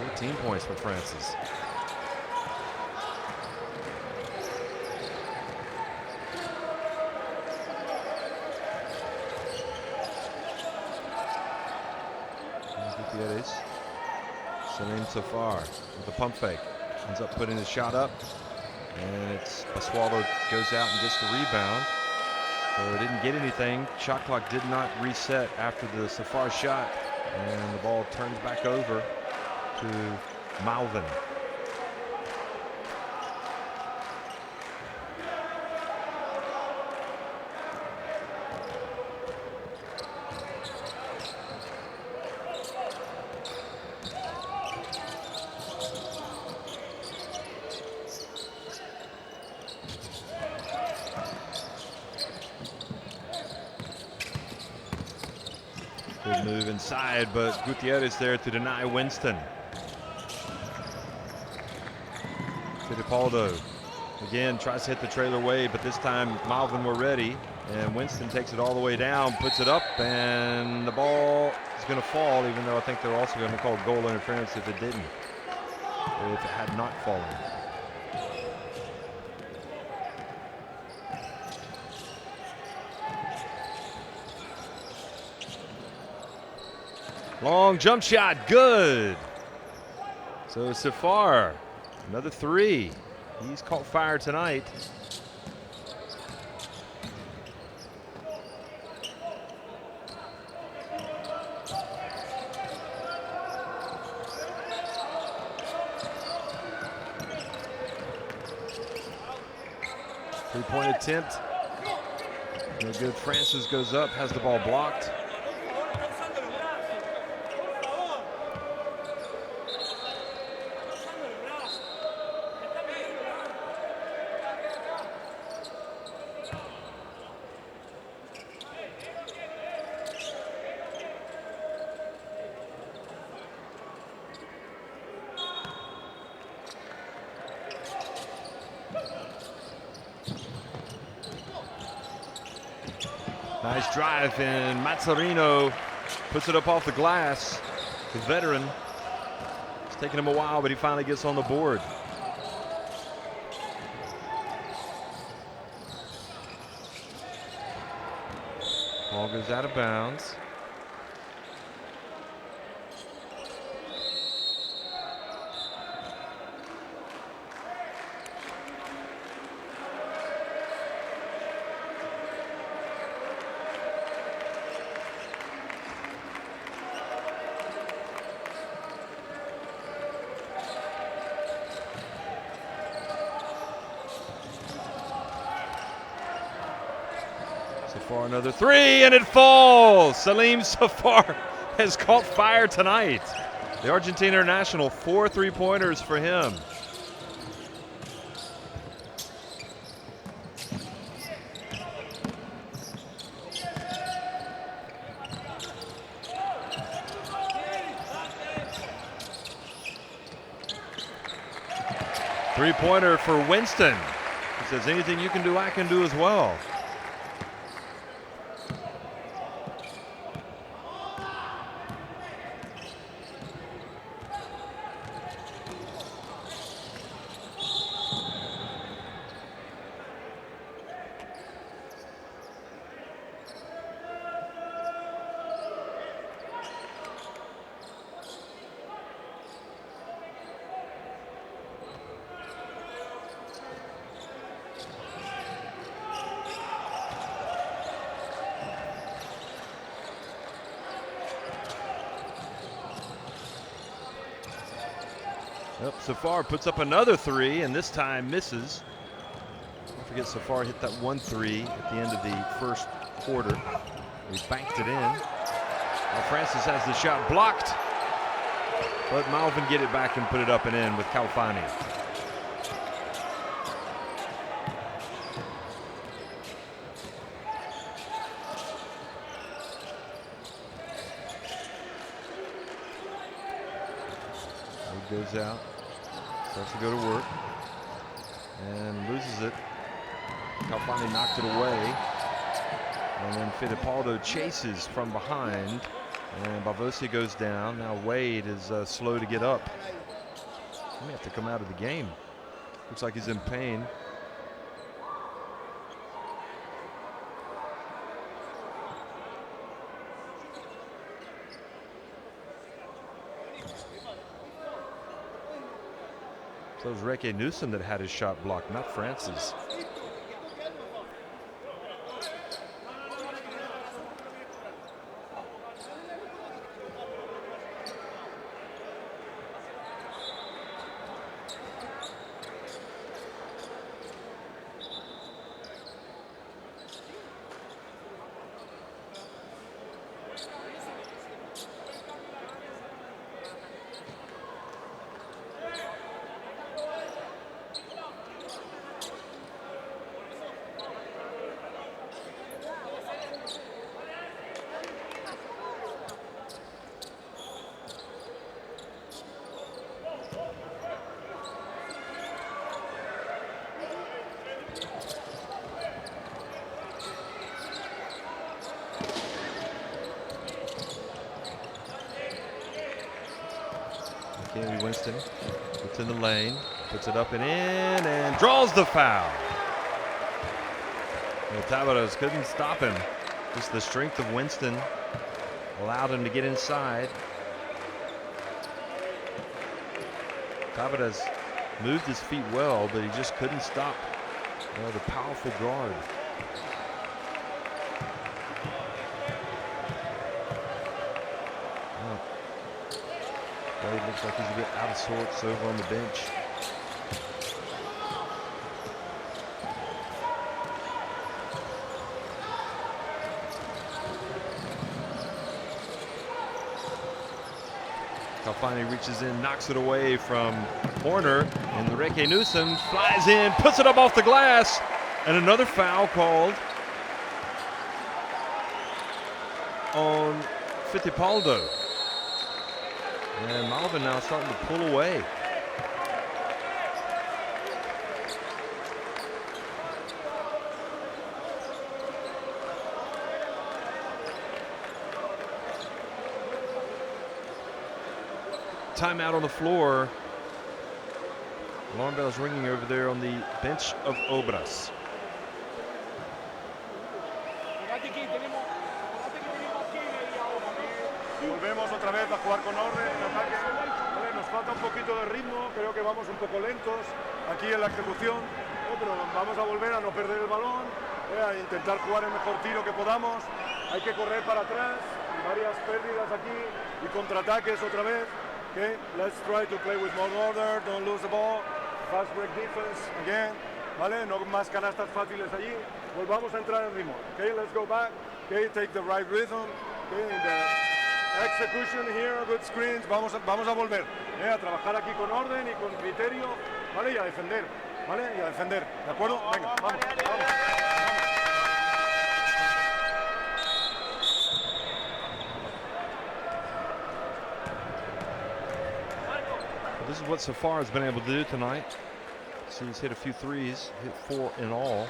14 points for Francis. Gutierrez. Salim Safar with the pump fake. Ends up putting the shot up. And it's Oswaldo goes out and gets the rebound. So it didn't get anything. Shot clock did not reset after the Safar shot. And the ball turns back over to Malvin. Good move inside, but Gutierrez there to deny Winston. Fittipaldo again tries to hit the trailer way, but this time Malvin were ready, and Winston takes it all the way down, puts it up, and the ball is going to fall, even though I think they're also going to call goal interference if it didn't, or if it had not fallen. Long jump shot, good. So Safar, another three. He's caught fire tonight. Three-point attempt. No good. Francis goes up, has the ball blocked. Nice drive, and Mazzarino puts it up off the glass. The veteran. It's taken him a while, but he finally gets on the board. Ball goes out of bounds. Safar another three, and it falls. Salim Safar has caught fire tonight. The Argentine international, 4 3-pointers for him. Three-pointer for Winston. He says, anything you can do, I can do as well. Yep, Safar puts up another three, and this time misses. Don't forget, Safar hit that 1-3 at the end of the first quarter. He banked it in. Now Francis has the shot blocked, but Malvin get it back and put it up and in with Kalfani. He goes out, starts to go to work, and loses it. Kalfani knocked it away. And then Fittipaldo chases from behind, and Bavosi goes down. Now Wade is slow to get up. He may have to come out of the game. Looks like he's in pain. So it was Reke Newsom that had his shot blocked, not Francis. Winston gets in the lane, puts it up and in, and draws the foul. Well, Tabados couldn't stop him. Just the strength of Winston allowed him to get inside. Tabados moved his feet well, but he just couldn't stop the powerful guard. Wade looks like he's a bit out of sorts over on the bench. Kalfani reaches in, knocks it away from Horner, and the Reke Newsom flies in, puts it up off the glass, and another foul called on Fittipaldo. And Malvin now starting to pull away. Timeout on the floor. Alarm bells ringing over there on the bench of Obras. Volvemos otra vez a jugar con orden en ataque. Vale, nos falta un poquito de ritmo, creo que vamos un poco lentos aquí en la ejecución, pero vamos a volver a no perder el balón, a intentar jugar el mejor tiro que podamos. Hay que correr para atrás, varias pérdidas aquí y contraataques otra vez. Okay, let's try to play with more order, don't lose the ball, fast break defense again. Vale, no más canastas fáciles allí. Volvamos a entrar en ritmo. Okay, let's go back. Okay, take the right rhythm. Okay, in the execution here, good screens, vamos a volver a trabajar aquí con orden y con criterio, ¿vale? Y a defender, ¿vale? Y a defender, ¿de acuerdo? Venga, vamos. This is what Safar has been able to do tonight. see he's hit a few threes, hit 4 in all.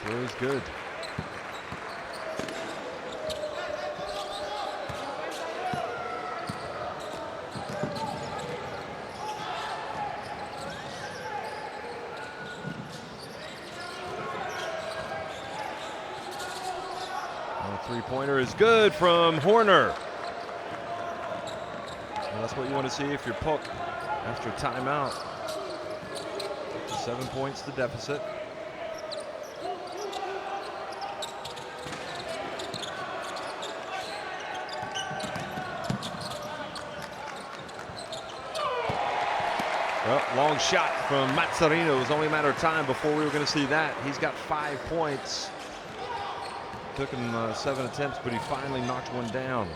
Throw is good. Three-pointer is good from Horner. And that's what you want to see if you're Puck after timeout. 7 points the deficit. Well, long shot from Mazzarino. It was only a matter of time before we were going to see that. He's got 5 points. Took him 7 attempts, but he finally knocked one down.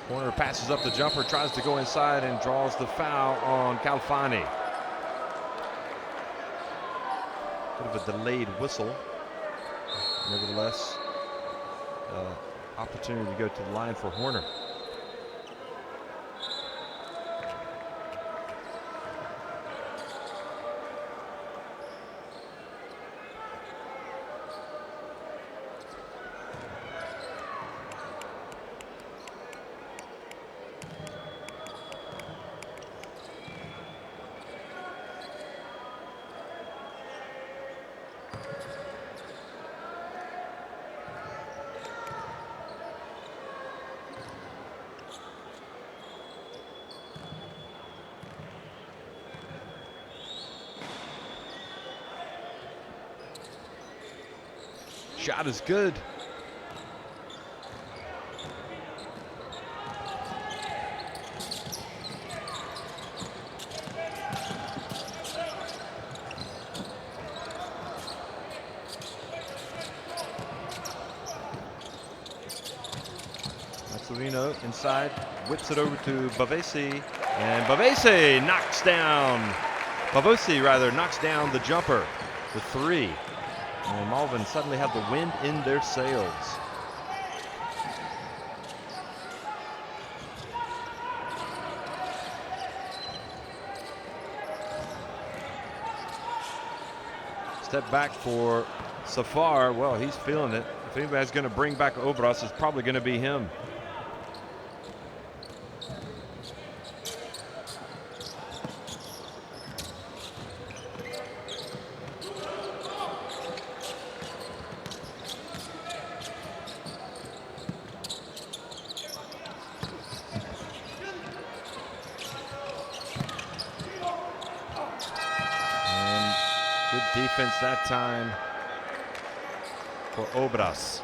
Horner passes up the jumper, tries to go inside, and draws the foul on Calfani. Bit of a delayed whistle. Nevertheless, opportunity to go to the line for Horner. Shot is good. Mazzarino inside, whips it over to Bavesi, and Bavesi knocks down, knocks down the jumper, the 3. And Malvin suddenly had the wind in their sails. Step back for Safar. Well, he's feeling it. If anybody's going to bring back Obras, it's probably going to be him. Defense that time for Obras.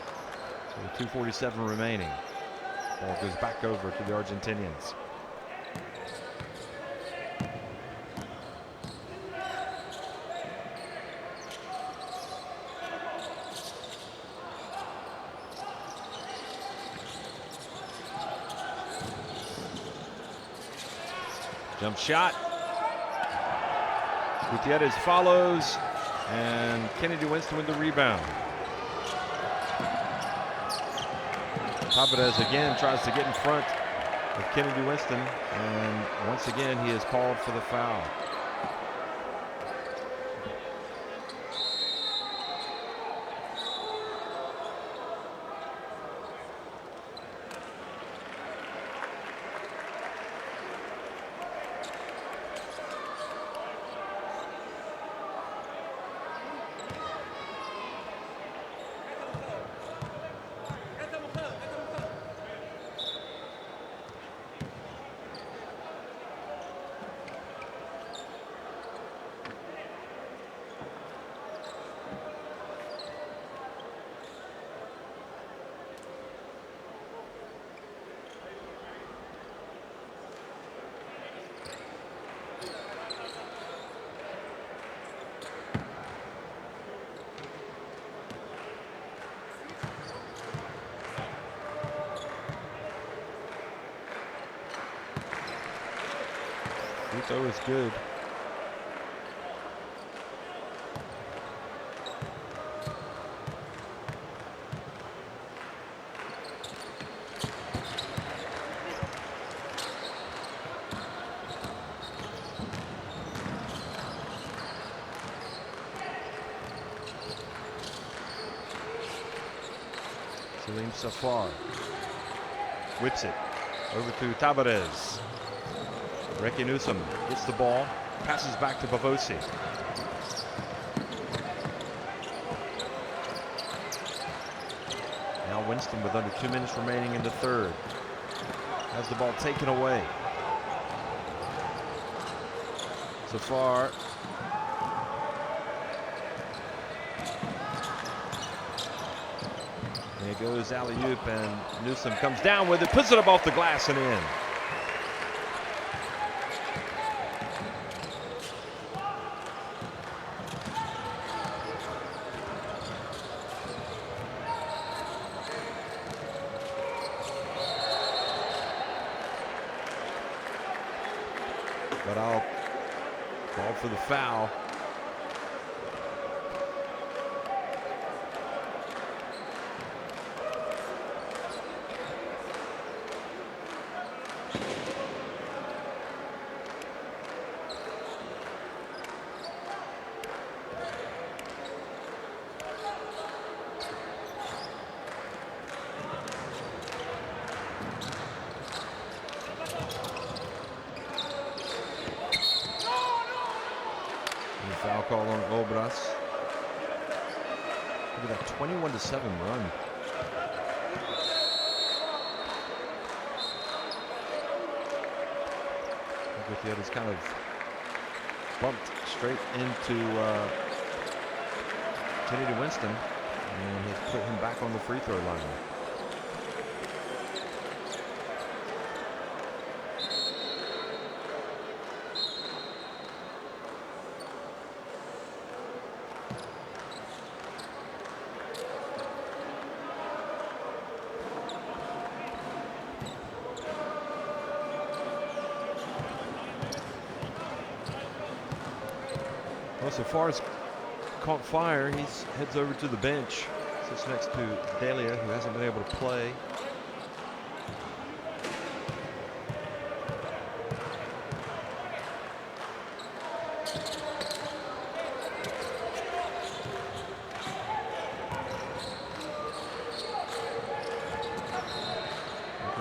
So 2:47 remaining. Ball goes back over to the Argentinians. Jump shot. Gutierrez follows. And Kennedy Winston with the rebound. Tavares again tries to get in front of Kennedy Winston, and once again he is called for the foul. Free throw is good. Salim Safar whips it over to Tabarez. Ricky Newsom gets the ball, passes back to Bavosi. Now Winston with under 2 minutes remaining in the third. Has the ball taken away. Safar. There goes alley-oop, and Newsom comes down with it, puts it up off the glass and in. But I'll call for the foul. Foul call on Obras. Look at that 21-7 run. Gutierrez kind of bumped straight into Kennedy Winston, and he's put him back on the free throw line. Well, so far as caught fire, he heads over to the bench. Sits next to Delia, who hasn't been able to play.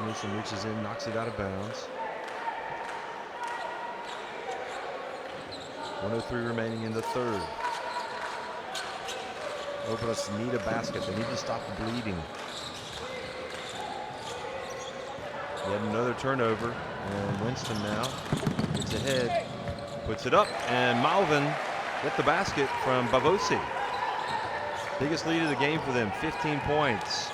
Newsom reaches in, knocks it out of bounds. 1:03 remaining in the third. Obras need a basket. They need to stop the bleeding. Yet another turnover, and Winston now gets ahead, puts it up, and Malvin get the basket from Bavosi. Biggest lead of the game for them, 15 points.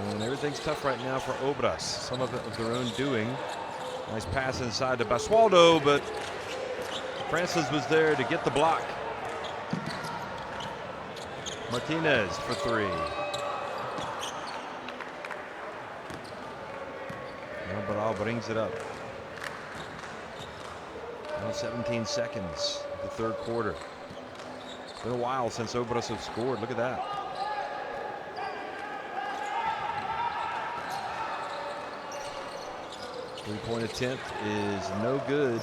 And everything's tough right now for Obras. Some of it of their own doing. Nice pass inside to Basualdo, but Francis was there to get the block. Martinez for three. Albaral brings it up. Now 17 seconds, the third quarter. It's been a while since Obras have scored. Look at that. Three-point attempt is no good.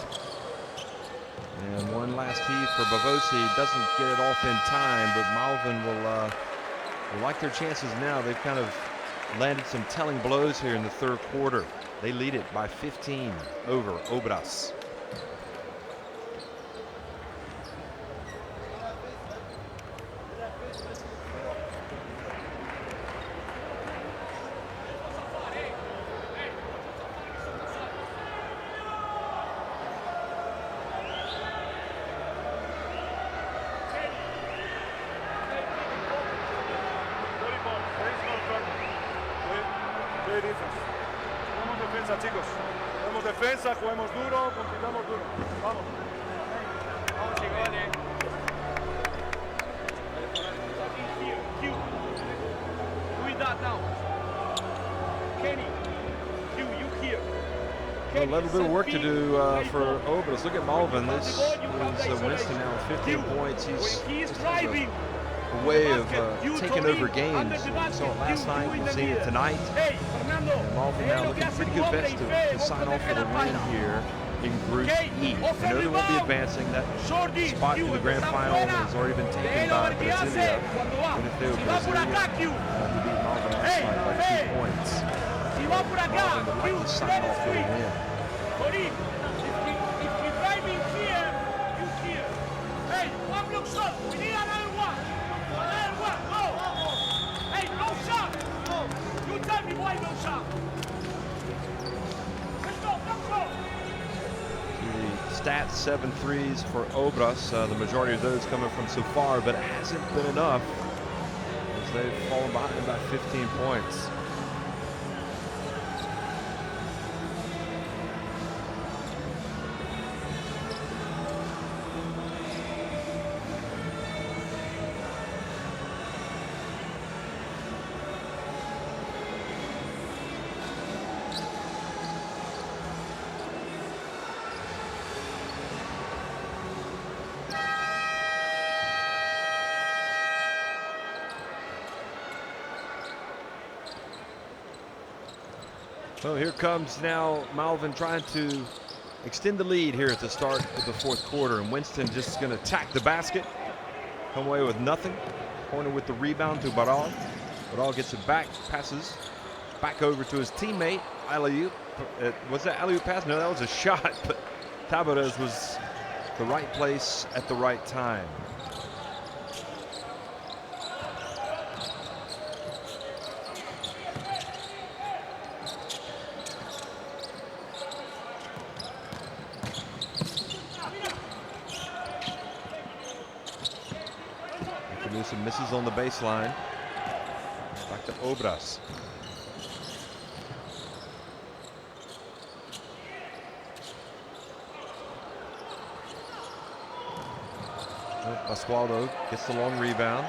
And one last heave for Bavosi. Doesn't get it off in time, but Malvin will like their chances now. They've kind of landed some telling blows here in the third quarter. They lead it by 15 over Obras. Juguemos defensa, chicos. Juguemos defensa, juguemos duro, compitamos duro. Vamos. Vamos, igual, A little bit of work to do for Obras. Look at Malvin. This is Winston now with 15 points. He's a way of taking over games. We saw it last night. We've seen it tonight. And Malvin now looking pretty good best to sign off for the win here in Group E. I know they won't be advancing. That spot to the grand final has already been taken by Brasilia. And if they were Brasilia, he beat Malvin last night by 2 points. Malvin would like to sign off for the win. If you driving here, you here. Hey, one block shot. We need another one. Another one. Go. Hey, no shot. You tell me why no shot. Let's go. Let's go. The stats 7 threes for Obras. The majority of those coming from so far, but it hasn't been enough as they've fallen behind by 15 points. So here comes now Malvin trying to extend the lead here at the start of the fourth quarter, and Winston just going to attack the basket, come away with nothing. Corner with the rebound to Baral. Baral gets it back, passes back over to his teammate. Alley-oop. Was that alley-oop pass? No, that was a shot, but Tabarez was the right place at the right time. Some misses on the baseline. Back to Obras. Pasqualdo gets the long rebound.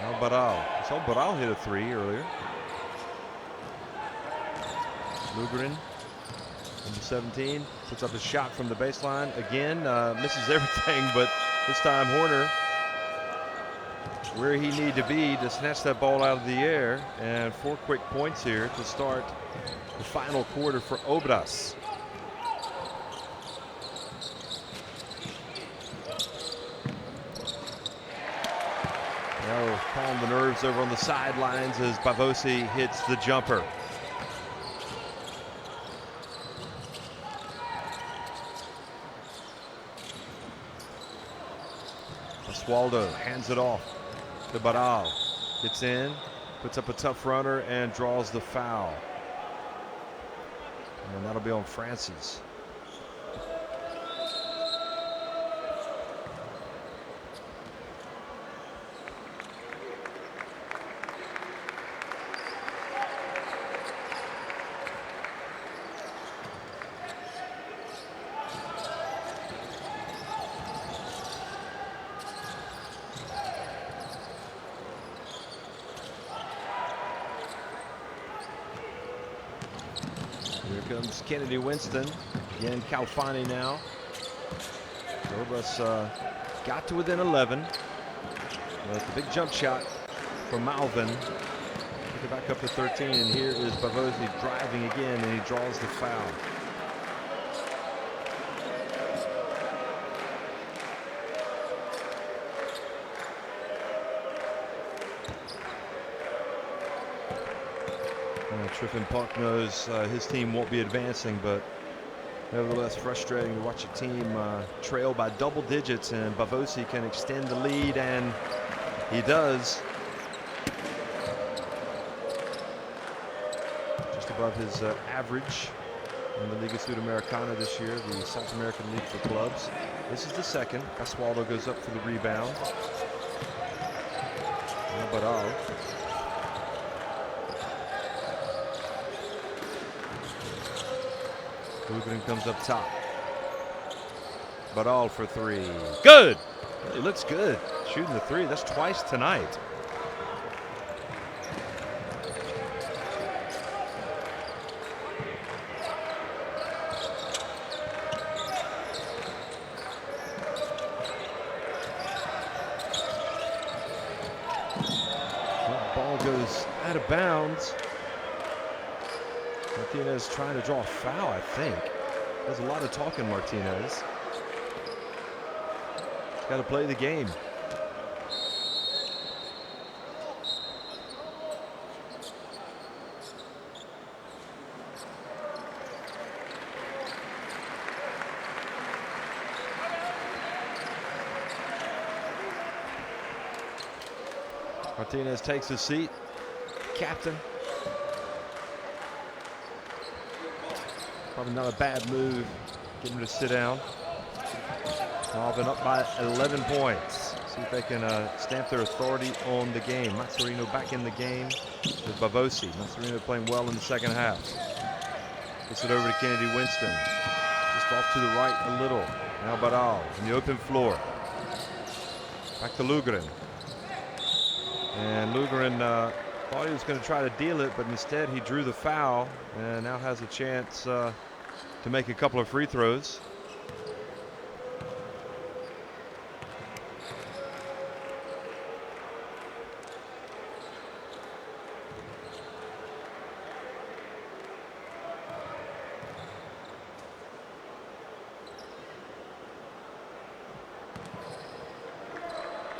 Now Baral. I saw Baral hit a 3 earlier. Lugrin, number 17, puts up a shot from the baseline. Again, misses everything, but this time Horner where he needed to be to snatch that ball out of the air. And 4 quick points here to start the final quarter for Obras. Now calm the nerves over on the sidelines as Bavosi hits the jumper. Pasqualdo hands it off to Baral. Gets in, puts up a tough runner, and draws the foul. And that'll be on Francis. Here comes Kennedy Winston. Again, Calfani now. Obras got to within 11. But the big jump shot from Malvin. Took it back up to 13, and here is Bavosi driving again, and he draws the foul. Triffin Park knows his team won't be advancing, but nevertheless frustrating to watch a team trail by double digits, and Bavosi can extend the lead, and he does. Just above his average in the Liga Sudamericana this year, the South American League for clubs. This is the second. Pasqualdo goes up for the rebound. Baral. Lugrin comes up top. Baral for 3. Good! He looks good. Shooting the 3. That's twice tonight. goes out of bounds. Martinez trying to draw a foul, I think. There's a lot of talking, Martinez. He's got to play the game. Martinez takes his seat. Captain. Probably not a bad move. Get him to sit down. Malvin up by 11 points. See if they can stamp their authority on the game. Mazzarino back in the game with Bavosi. Mazzarino playing well in the second half. Gets it over to Kennedy Winston. Just off to the right a little. Now Baral in the open floor. Back to Lugren. And Lugren thought he was going to try to deal it, but instead he drew the foul and now has a chance to make a couple of free throws.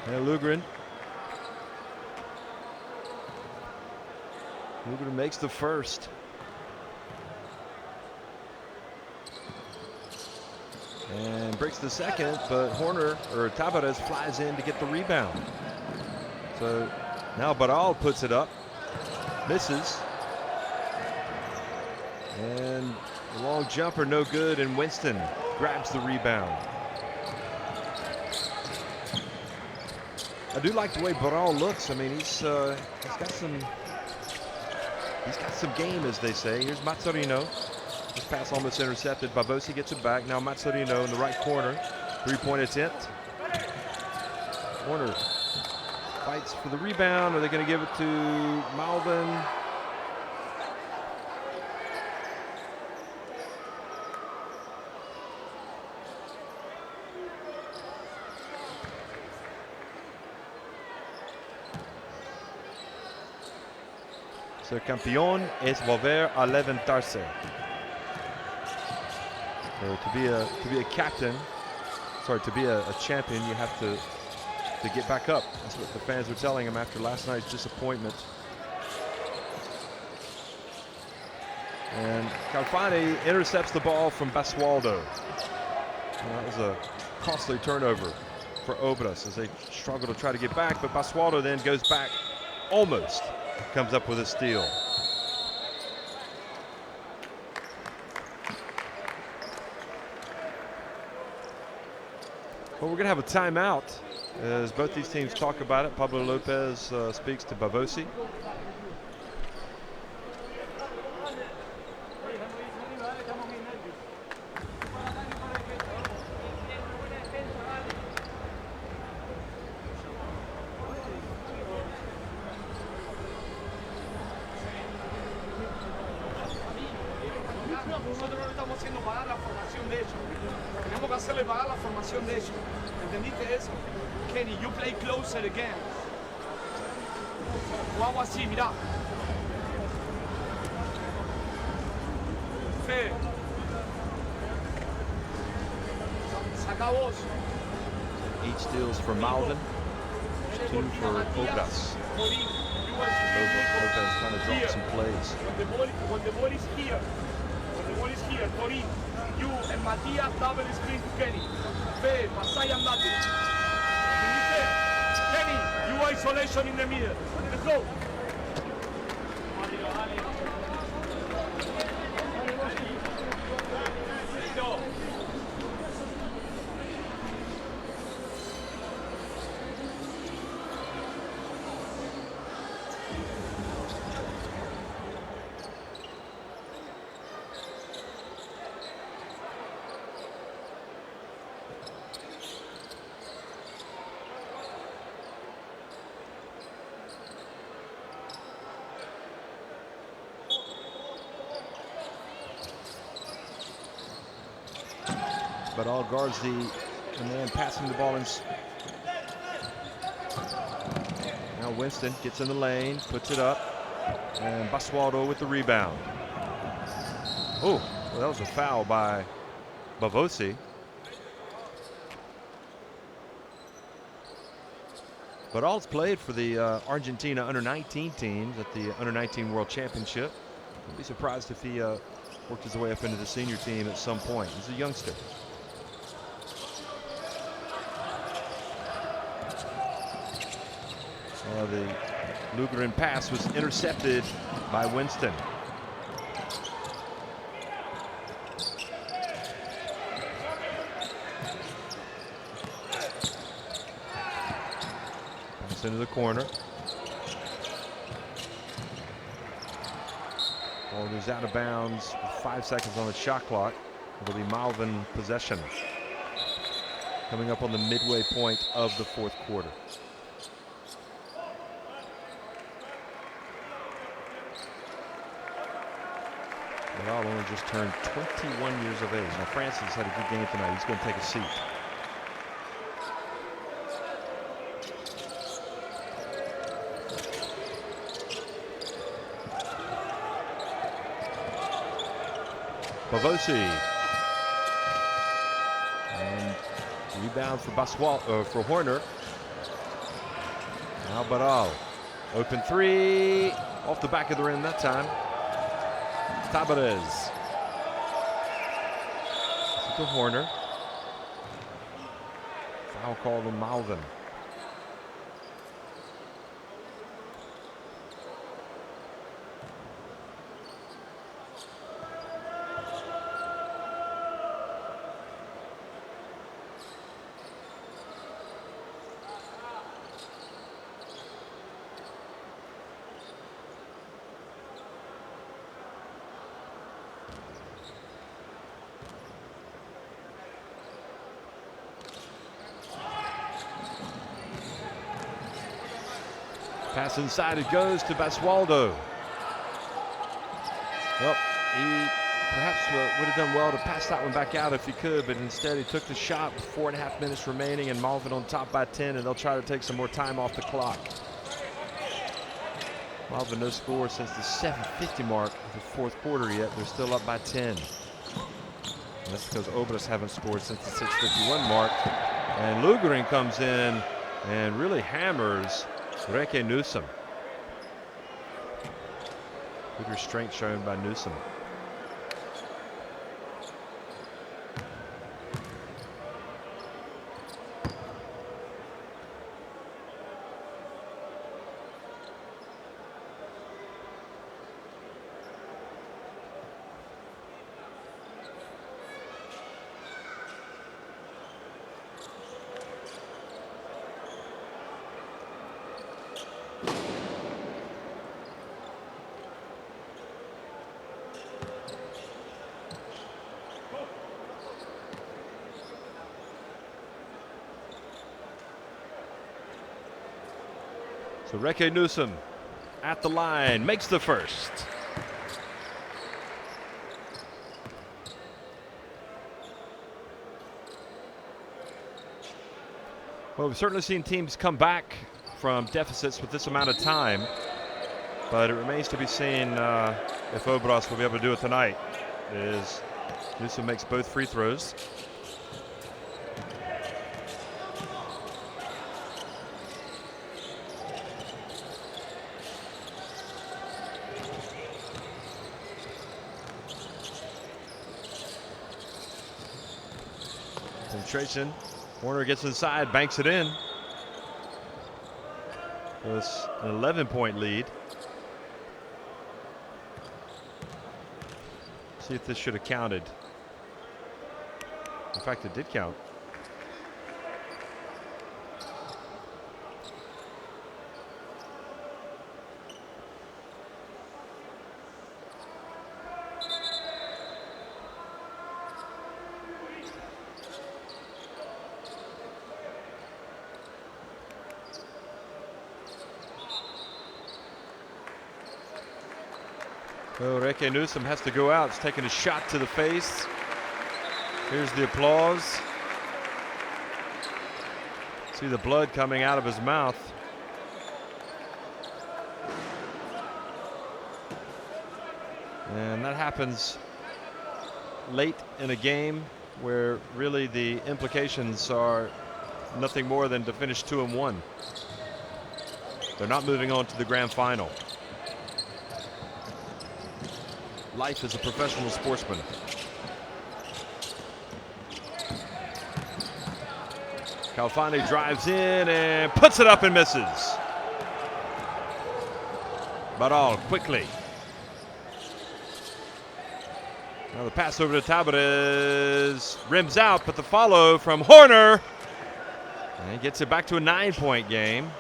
And Lugren makes the first. And breaks the second, but Tavares flies in to get the rebound. So now Baral puts it up, misses. And the long jumper no good, and Winston grabs the rebound. I do like the way Baral looks. I mean, he's got some game, as they say. Here's Mazzarino. This pass almost intercepted. Bavosi gets it back. Now Mazzarino in the right corner. Three-point attempt. Warner fights for the rebound. Are they going to give it to Malvin? Ser campeón es volver a levantarse. So to be a captain, to be a champion, you have to get back up. That's what the fans were telling him after last night's disappointment. And Calfani intercepts the ball from Basualdo. That was a costly turnover for Obras as they struggle to try to get back, but Basualdo then goes back almost. Comes up with a steal. Well, we're going to have a timeout as both these teams talk about it. Pablo Lopez speaks to Bavosi. Nosotros no estamos haciendo pagar la formación de ellos. Tenemos que hacerle pagar la formación de ellos. ¿Entendiste eso? Kenny, you play closer again. O hago así, mirá. Fede. Saca vos. Eight steals for Malvin. 2 for Obras. Lopez trying to drop some plays. When the ball is here, Torin, you and Matías double screen to Kenny. Fede, pasá y andate. ¿Entendiste? Kenny, you isolation in the middle. Let's go. But all guards the man passing the ball in. Now Winston gets in the lane, puts it up, and Basualdo with the rebound. Oh, well, that was a foul by Bavosi. But All's played for the Argentina under-19 teams at the under-19 World Championship. I'd be surprised if he worked his way up into the senior team at some point. He's a youngster. The Lugerin pass was intercepted by Winston. Pass into the corner. Ball goes out of bounds with 5 seconds on the shot clock. It'll be Malvin possession. Coming up on the midway point of the fourth quarter. Vidal only just turned 21 years of age. Now Francis had a good game tonight. He's going to take a seat. Bavosi. And rebound for Horner. Now Vidal. Open three. Off the back of the rim that time. Tabarez. To Horner. Foul call to Malvin. Pass inside, it goes to Basualdo. Well, he perhaps would have done well to pass that one back out if he could, but instead he took the shot with 4.5 minutes remaining, and Malvin on top by 10, and they'll try to take some more time off the clock. Malvin no score since the 7:50 mark of the fourth quarter yet. They're still up by 10. And that's because Obras haven't scored since the 6:51 mark. And Lugerin comes in and really hammers Reke Newsom. Good restraint shown by Newsom. So Reke Newsom at the line, makes the first. Well, we've certainly seen teams come back from deficits with this amount of time, but it remains to be seen if Obras will be able to do it tonight. As Newsom makes both free throws. Penetration. Horner gets inside, banks it in. So it's an 11-point lead. See if this should have counted. In fact, it did count. So Reke Newsom has to go out. He's taking a shot to the face. Here's the applause. See the blood coming out of his mouth. And that happens late in a game where really the implications are nothing more than to finish 2-1. They're not moving on to the grand final. Life as a professional sportsman. Calfani drives in and puts it up and misses. Baral quickly. Now the pass over to Tabarez. Rims out, but the follow from Horner. And he gets it back to a 9-point game.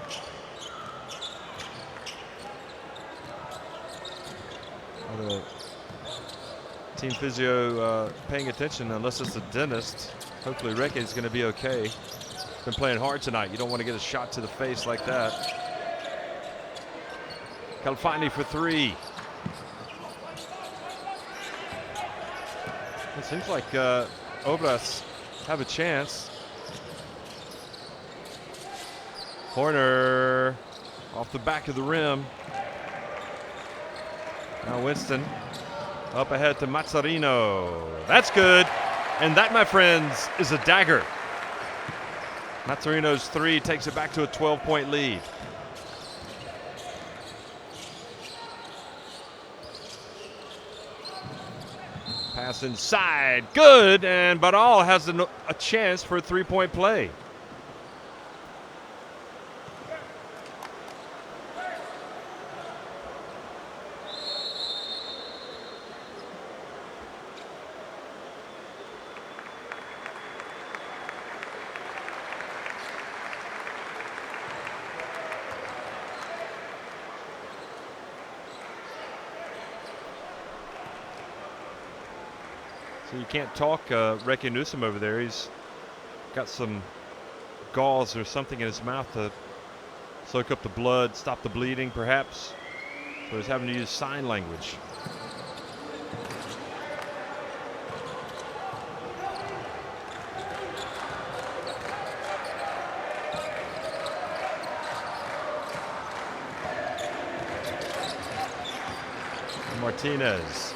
The team physio paying attention, unless it's a dentist. Hopefully Ricky is going to be okay. Been playing hard tonight. You don't want to get a shot to the face like that. Calfani for 3. It seems like Obras have a chance. Horner off the back of the rim. Now Winston up ahead to Mazzarino. That's good. And that, my friends, is a dagger. Mazzarino's 3 takes it back to a 12-point lead. Pass inside, good, and Baral has a chance for a 3-point play. So you can't talk Recky Newsom over there. He's got some gauze or something in his mouth to soak up the blood, stop the bleeding perhaps. So he's having to use sign language. Martinez.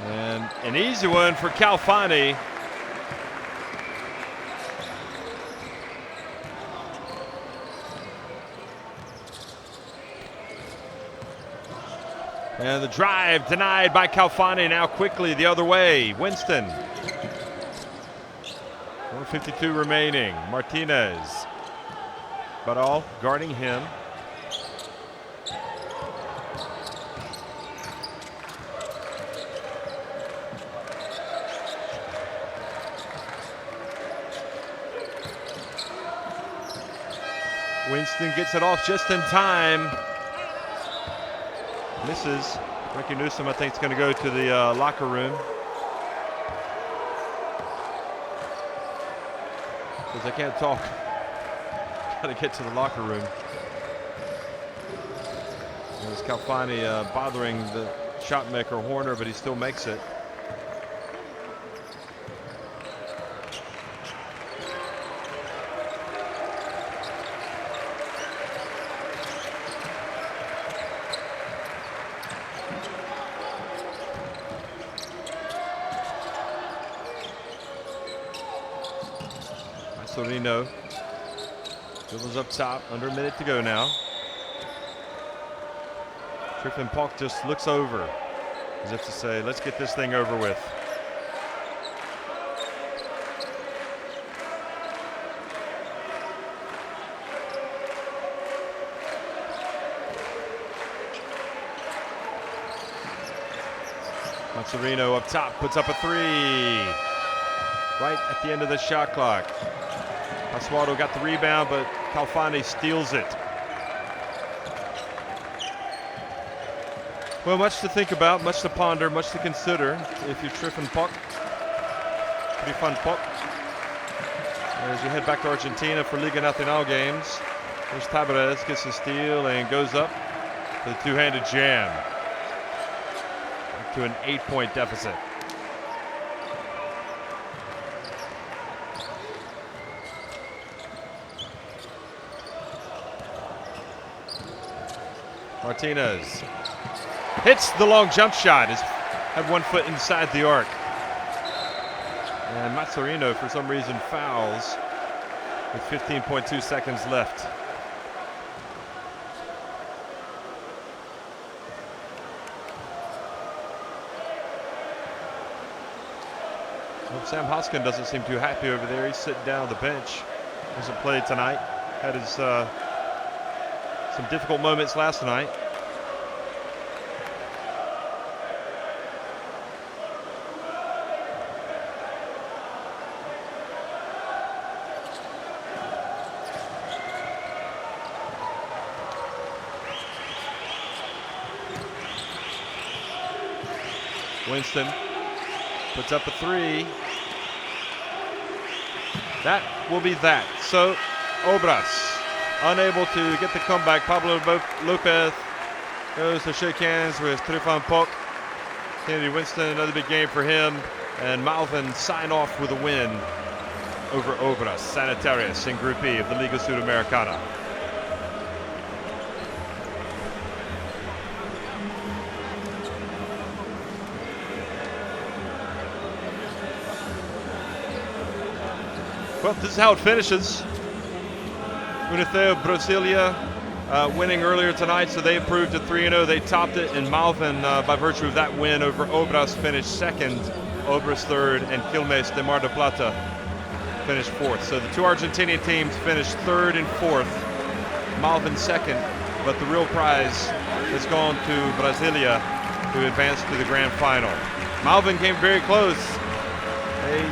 And an easy one for Calfani. And the drive denied by Calfani. Now quickly the other way. Winston. 1:52 remaining. Martinez. Baral guarding him. Winston gets it off just in time. Misses. Recky Newsom, I think, is going to go to the locker room. Because I can't talk. Got to get to the locker room. There's Calfani bothering the shot maker Horner, but he still makes it. Sorino dribbles up top, under a minute to go now. Triffin Polk just looks over as if to say, let's get this thing over with. Sorino up top, puts up a 3. Right at the end of the shot clock. Pasuado got the rebound, but Calfani steals it. Well, much to think about, much to ponder, much to consider if you're Triffin Puck. Pretty fun puck. As you head back to Argentina for Liga Nacional games. There's Tabarez, gets the steal and goes up for the two-handed jam. Back to an 8-point deficit. Martinez hits the long jump shot. Has had one foot inside the arc. And Mazzarino, for some reason, fouls with 15.2 seconds left. Well, Sam Hoskin doesn't seem too happy over there. He's sitting down on the bench. Hasn't played tonight. Had his some difficult moments last night. Winston puts up a three. That will be that. So Obras unable to get the comeback. Pablo Lopez goes to shake hands with Trifan Pok. Kennedy Winston, another big game for him. And Malvin sign off with a win over Obras. Sanitarias in Group E of the Liga Sudamericana. Well, this is how it finishes. Unitheo Brasilia winning earlier tonight, so they improved to 3-0. They topped it, and Malvin, by virtue of that win over Obras, finished second. Obras third, and Quilmes de Mar del Plata finished fourth. So the two Argentinian teams finished third and fourth. Malvin second, but the real prize has gone to Brasilia, who advanced to the grand final. Malvin came very close. They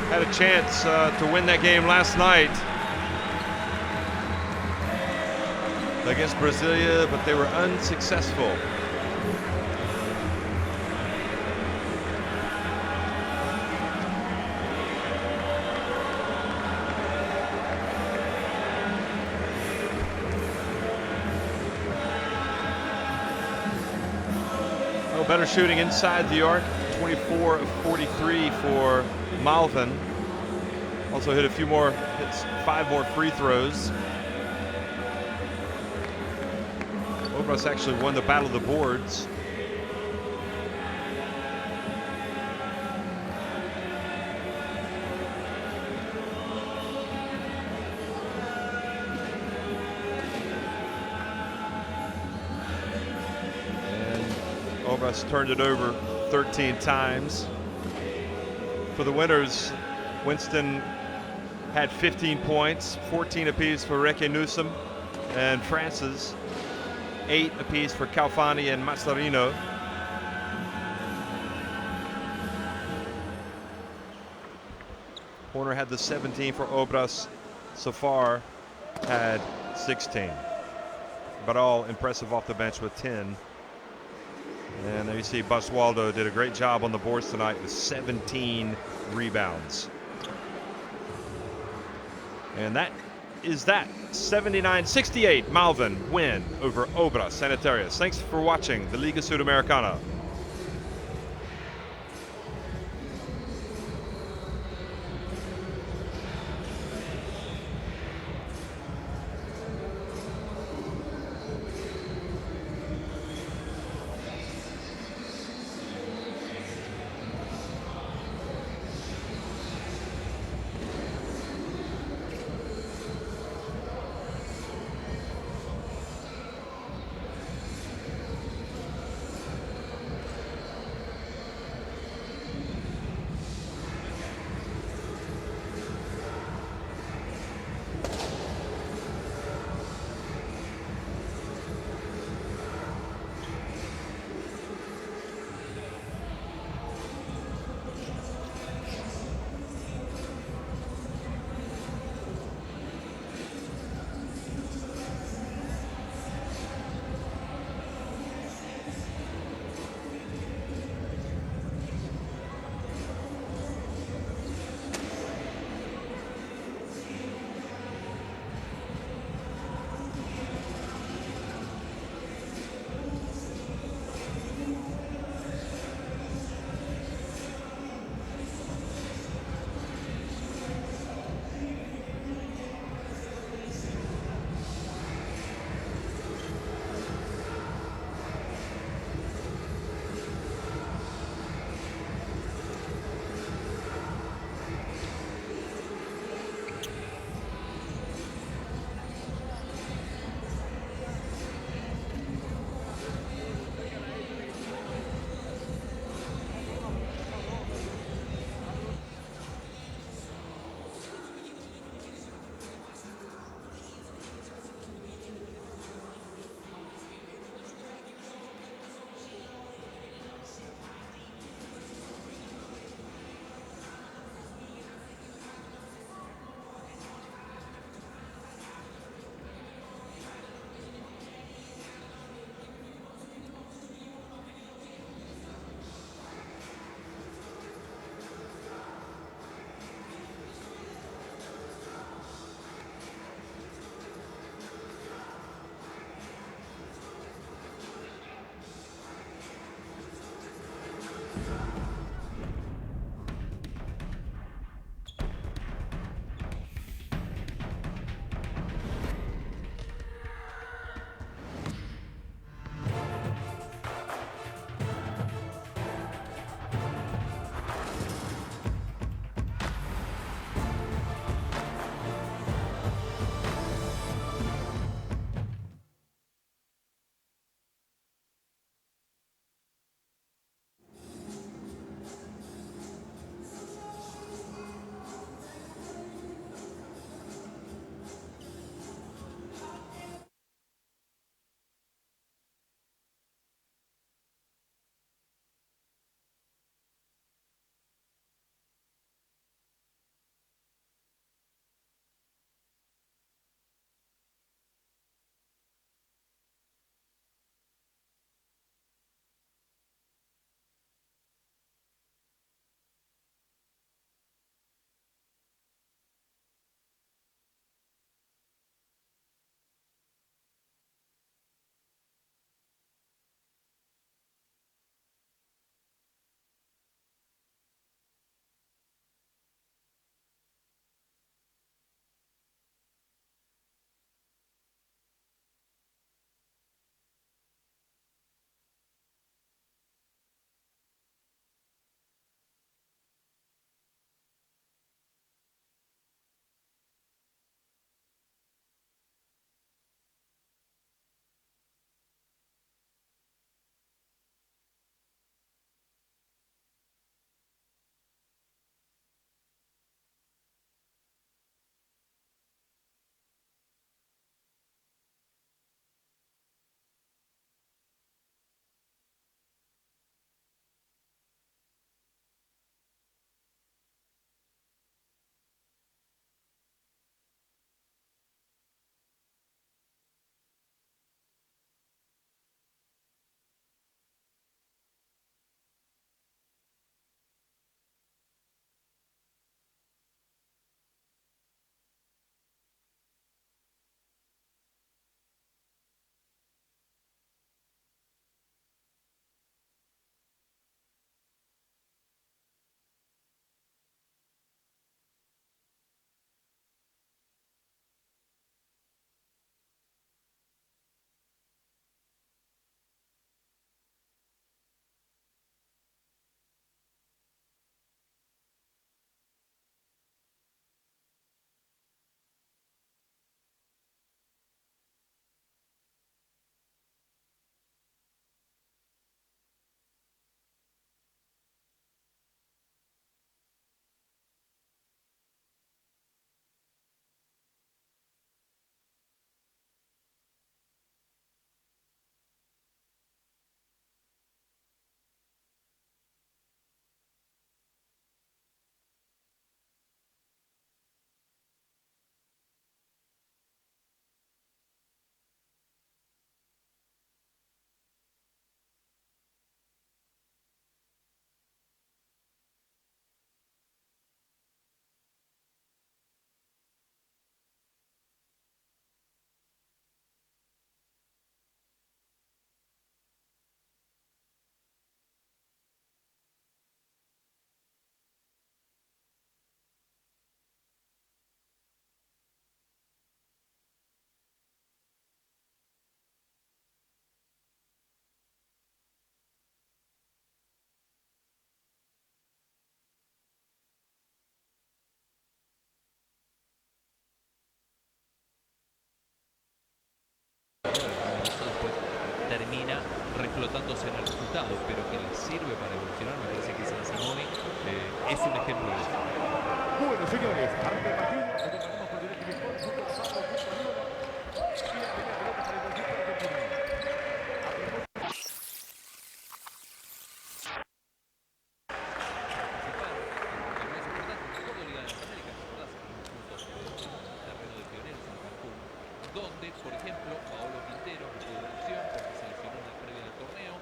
had a chance to win that game last night against Brasilia, but they were unsuccessful. Oh, better shooting inside the arc. 24 of 43 for Malvin. Also hit a few more hits, 5 more free throws. Obras actually won the battle of the boards. And Obras turned it over 13 times. For the winners, Winston had 15 points, 14 apiece for Reke Newsom and Francis, 8 apiece for Calfani and Mazzarino. Horner had the 17 for Obras. Safar had 16. But all impressive off the bench with 10. And there you see Basualdo did a great job on the boards tonight with 17 rebounds. And that is that. 79-68 Malvin win over Obras Sanitarias. Thanks for watching the Liga Sudamericana. reflotándose en el resultado, pero que les sirve para evolucionar. Me parece que Sansamoni es un ejemplo de eso. Bueno, señores, arranca el partido. Acompañamos por Directo Sport, junto a Pablo, junto a Luna. Y la primera pelota para el conjunto argentino. Donde, por ejemplo, Paolo Quintero no tuvo opción porque se lesionó en la previa del torneo,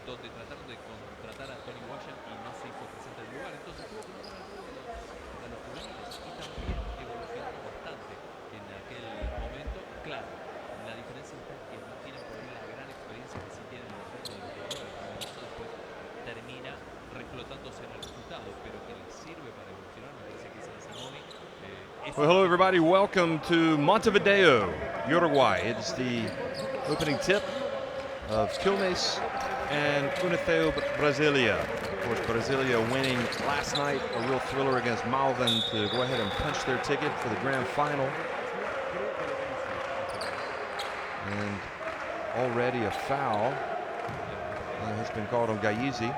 donde trataron de contratar a Tony Washington y no se hizo presente en el lugar. Entonces tuvo que nombrar a los juveniles y también evolucionó bastante en aquel momento. Claro, la diferencia está en que no tienen por ahí la gran experiencia que sí tienen en el resto de los jugadores, y eso después termina reflotándose en el resultado, pero que les sirve para evolucionar. Me parece que Sansamoni Well, hello everybody. Welcome to Montevideo, Uruguay. It's the opening tip of Quilmes and Unifeu Brasilia. Of course, Brasilia winning last night, a real thriller against Malvin to go ahead and punch their ticket for the grand final. And already a foul has been called on Gaizi.